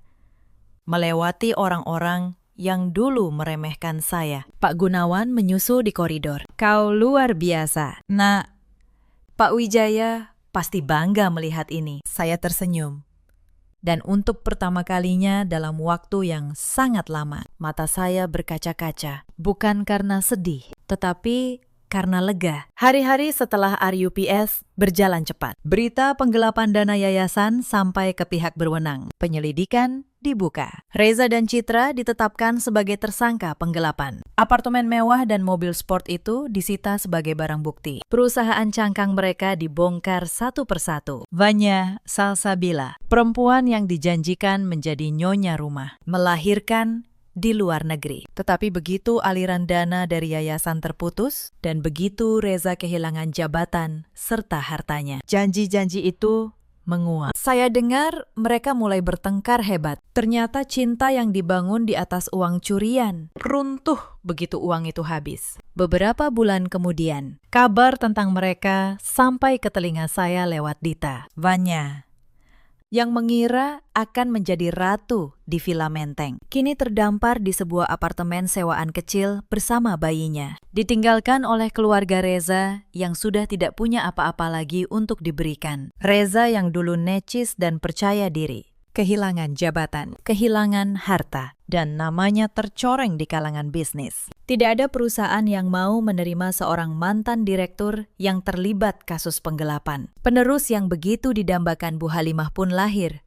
melewati orang-orang yang dulu meremehkan saya. Pak Gunawan menyusul di koridor. Kau luar biasa. Nah, Pak Wijaya pasti bangga melihat ini. Saya tersenyum. Dan untuk pertama kalinya dalam waktu yang sangat lama, mata saya berkaca-kaca. Bukan karena sedih, tetapi karena lega. Hari-hari setelah RUPS berjalan cepat. Berita penggelapan dana yayasan sampai ke pihak berwenang. Penyelidikan dibuka. Reza dan Citra ditetapkan sebagai tersangka penggelapan. Apartemen mewah dan mobil sport itu disita sebagai barang bukti. Perusahaan cangkang mereka dibongkar satu persatu. Vanya Salsabila, perempuan yang dijanjikan menjadi nyonya rumah, melahirkan di luar negeri. Tetapi begitu aliran dana dari yayasan terputus dan begitu Reza kehilangan jabatan serta hartanya, janji-janji itu menguap. Saya dengar mereka mulai bertengkar hebat. Ternyata cinta yang dibangun di atas uang curian runtuh begitu uang itu habis. Beberapa bulan kemudian, kabar tentang mereka sampai ke telinga saya lewat Dita, Vanya, yang mengira akan menjadi ratu di Villa Menteng, kini terdampar di sebuah apartemen sewaan kecil bersama bayinya. Ditinggalkan oleh keluarga Reza yang sudah tidak punya apa-apa lagi untuk diberikan. Reza yang dulu necis dan percaya diri, kehilangan jabatan, kehilangan harta, dan namanya tercoreng di kalangan bisnis. Tidak ada perusahaan yang mau menerima seorang mantan direktur yang terlibat kasus penggelapan. Penerus yang begitu didambakan Bu Halimah pun lahir,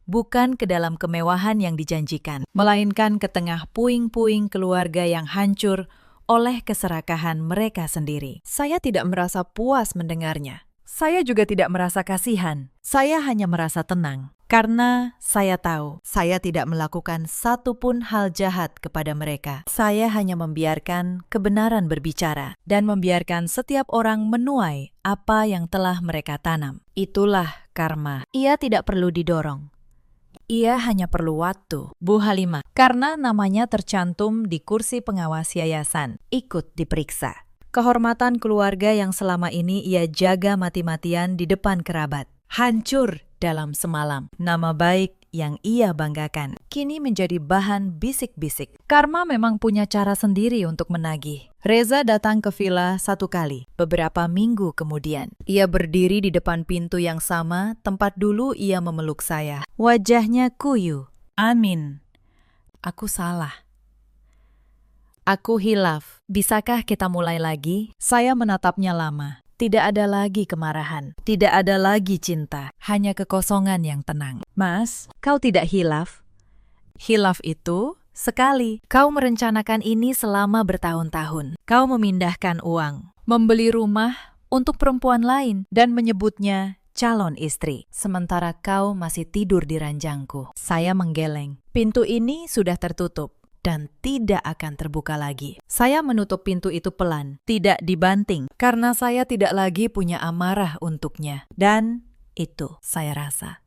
bukan ke dalam kemewahan yang dijanjikan, melainkan ke tengah puing-puing keluarga yang hancur oleh keserakahan mereka sendiri. Saya tidak merasa puas mendengarnya. Saya juga tidak merasa kasihan. Saya hanya merasa tenang. Karena saya tahu, saya tidak melakukan satu pun hal jahat kepada mereka. Saya hanya membiarkan kebenaran berbicara dan membiarkan setiap orang menuai apa yang telah mereka tanam. Itulah karma. Ia tidak perlu didorong. Ia hanya perlu waktu. Bu Halimah, karena namanya tercantum di kursi pengawas yayasan, ikut diperiksa. Kehormatan keluarga yang selama ini ia jaga mati-matian di depan kerabat, hancur dalam semalam. Nama baik yang ia banggakan kini menjadi bahan bisik-bisik. Karma memang punya cara sendiri untuk menagih. Reza datang ke villa satu kali, beberapa minggu kemudian. Ia berdiri di depan pintu yang sama tempat dulu ia memeluk saya. Wajahnya kuyu. Amin. Aku salah. Aku hilaf. Bisakah kita mulai lagi? Saya menatapnya lama. Tidak ada lagi kemarahan, tidak ada lagi cinta, hanya kekosongan yang tenang. Mas, kau tidak hilaf? Hilaf itu sekali. Kau merencanakan ini selama bertahun-tahun. Kau memindahkan uang, membeli rumah untuk perempuan lain, dan menyebutnya calon istri. Sementara kau masih tidur di ranjangku. Saya menggeleng. Pintu ini sudah tertutup dan tidak akan terbuka lagi. Saya menutup pintu itu pelan, tidak dibanting, karena saya tidak lagi punya amarah untuknya. Dan itu, saya rasa,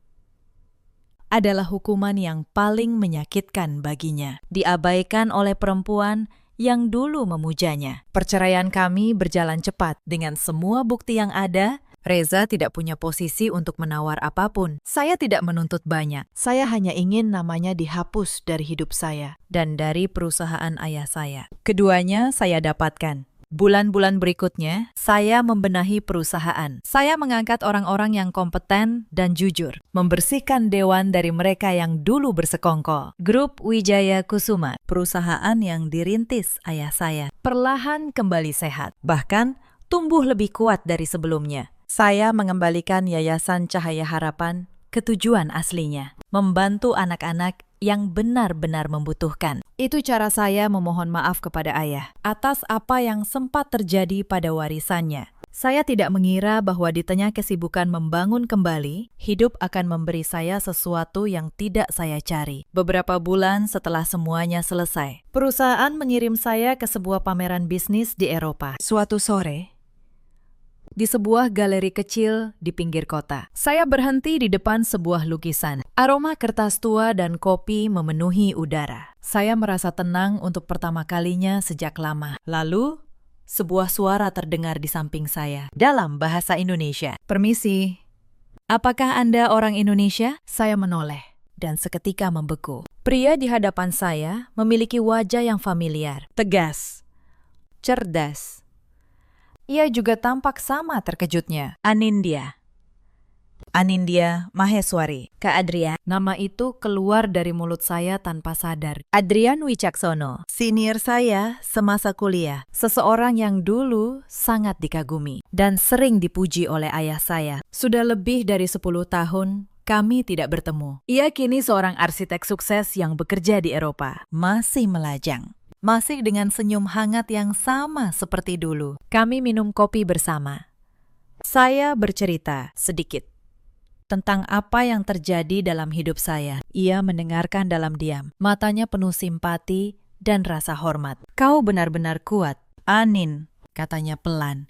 adalah hukuman yang paling menyakitkan baginya. Diabaikan oleh perempuan yang dulu memujanya. Perceraian kami berjalan cepat. Dengan semua bukti yang ada, Reza tidak punya posisi untuk menawar apapun. Saya tidak menuntut banyak. Saya hanya ingin namanya dihapus dari hidup saya dan dari perusahaan ayah saya. Keduanya saya dapatkan. Bulan-bulan berikutnya, saya membenahi perusahaan. Saya mengangkat orang-orang yang kompeten dan jujur, membersihkan dewan dari mereka yang dulu bersekongkol. Grup Wijaya Kusuma, perusahaan yang dirintis ayah saya, perlahan kembali sehat, bahkan tumbuh lebih kuat dari sebelumnya. Saya mengembalikan Yayasan Cahaya Harapan ke tujuan aslinya, membantu anak-anak yang benar-benar membutuhkan. Itu cara saya memohon maaf kepada ayah atas apa yang sempat terjadi pada warisannya. Saya tidak mengira bahwa di tengah kesibukan membangun kembali, hidup akan memberi saya sesuatu yang tidak saya cari. Beberapa bulan setelah semuanya selesai, perusahaan mengirim saya ke sebuah pameran bisnis di Eropa. Suatu sore, di sebuah galeri kecil di pinggir kota, saya berhenti di depan sebuah lukisan. Aroma kertas tua dan kopi memenuhi udara. Saya merasa tenang untuk pertama kalinya sejak lama. Lalu, sebuah suara terdengar di samping saya dalam bahasa Indonesia. "Permisi, apakah Anda orang Indonesia?" Saya menoleh dan seketika membeku. Pria di hadapan saya memiliki wajah yang familiar, tegas, cerdas. Ia juga tampak sama terkejutnya. Anindya Maheswari. Kak Adrian. Nama itu keluar dari mulut saya tanpa sadar. Adrian Wicaksono, senior saya semasa kuliah. Seseorang yang dulu sangat dikagumi dan sering dipuji oleh ayah saya. Sudah lebih dari 10 tahun kami tidak bertemu. Ia kini seorang arsitek sukses yang bekerja di Eropa. Masih melajang. Masih dengan senyum hangat yang sama seperti dulu. Kami minum kopi bersama. Saya bercerita sedikit tentang apa yang terjadi dalam hidup saya. Ia mendengarkan dalam diam. Matanya penuh simpati dan rasa hormat. "Kau benar-benar kuat, Anin," katanya pelan.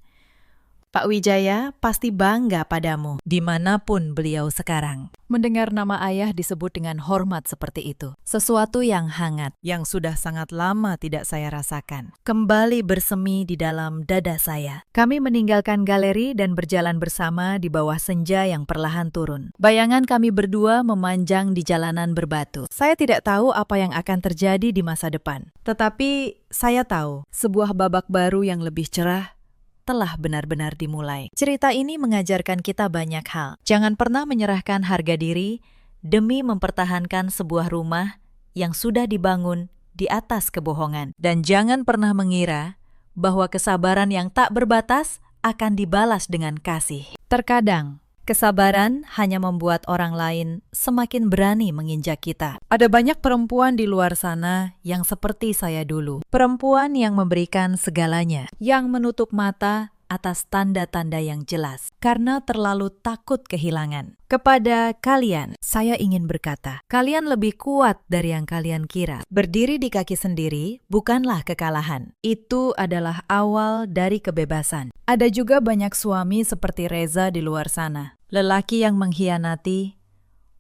"Pak Wijaya pasti bangga padamu." dimanapun beliau sekarang. Mendengar nama ayah disebut dengan hormat seperti itu, sesuatu yang hangat, Yang sudah sangat lama tidak saya rasakan, kembali bersemi di dalam dada saya. Kami meninggalkan galeri dan berjalan bersama di bawah senja yang perlahan turun. Bayangan kami berdua memanjang di jalanan berbatu. Saya tidak tahu apa yang akan terjadi di masa depan. Tetapi saya tahu sebuah babak baru yang lebih cerah telah benar-benar dimulai. Cerita ini mengajarkan kita banyak hal. Jangan pernah menyerahkan harga diri Demi mempertahankan sebuah rumah yang sudah dibangun di atas kebohongan. Dan jangan pernah mengira bahwa kesabaran yang tak berbatas akan dibalas dengan kasih. Terkadang, kesabaran hanya membuat orang lain semakin berani menginjak kita. Ada banyak perempuan di luar sana yang seperti saya dulu. Perempuan yang memberikan segalanya, yang menutup mata atas tanda-tanda yang jelas karena terlalu takut kehilangan. Kepada kalian, saya ingin berkata, kalian lebih kuat dari yang kalian kira. Berdiri di kaki sendiri bukanlah kekalahan. Itu adalah awal dari kebebasan. Ada juga banyak suami seperti Reza di luar sana. Lelaki yang mengkhianati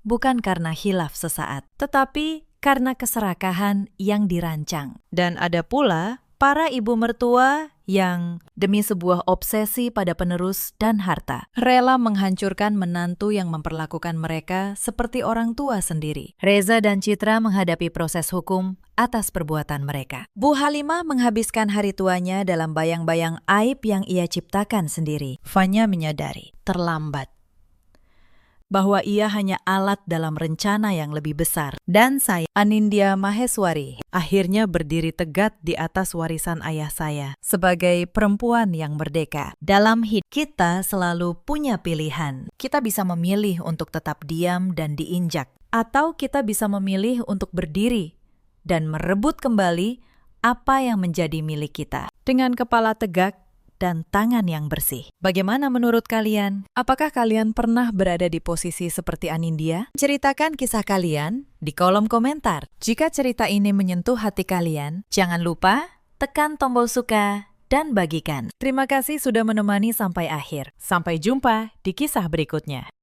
bukan karena hilaf sesaat, tetapi karena keserakahan yang dirancang. Dan ada pula para ibu mertua yang demi sebuah obsesi pada penerus dan harta rela menghancurkan menantu yang memperlakukan mereka seperti orang tua sendiri. Reza dan Citra menghadapi proses hukum atas perbuatan mereka. Bu Halimah menghabiskan hari tuanya dalam bayang-bayang aib yang ia ciptakan sendiri. Fanya menyadari terlambat bahwa ia hanya alat dalam rencana yang lebih besar. Dan saya, Anindya Maheswari, akhirnya berdiri tegak di atas warisan ayah saya sebagai perempuan yang merdeka. Dalam hidup kita selalu punya pilihan. Kita bisa memilih untuk tetap diam dan diinjak, atau kita bisa memilih untuk berdiri dan merebut kembali apa yang menjadi milik kita dengan kepala tegak dan tangan yang bersih. Bagaimana menurut kalian? Apakah kalian pernah berada di posisi seperti Anindya? Ceritakan kisah kalian di kolom komentar. Jika cerita ini menyentuh hati kalian, Jangan lupa tekan tombol suka dan bagikan. terima kasih sudah menemani sampai akhir. Sampai jumpa di kisah berikutnya.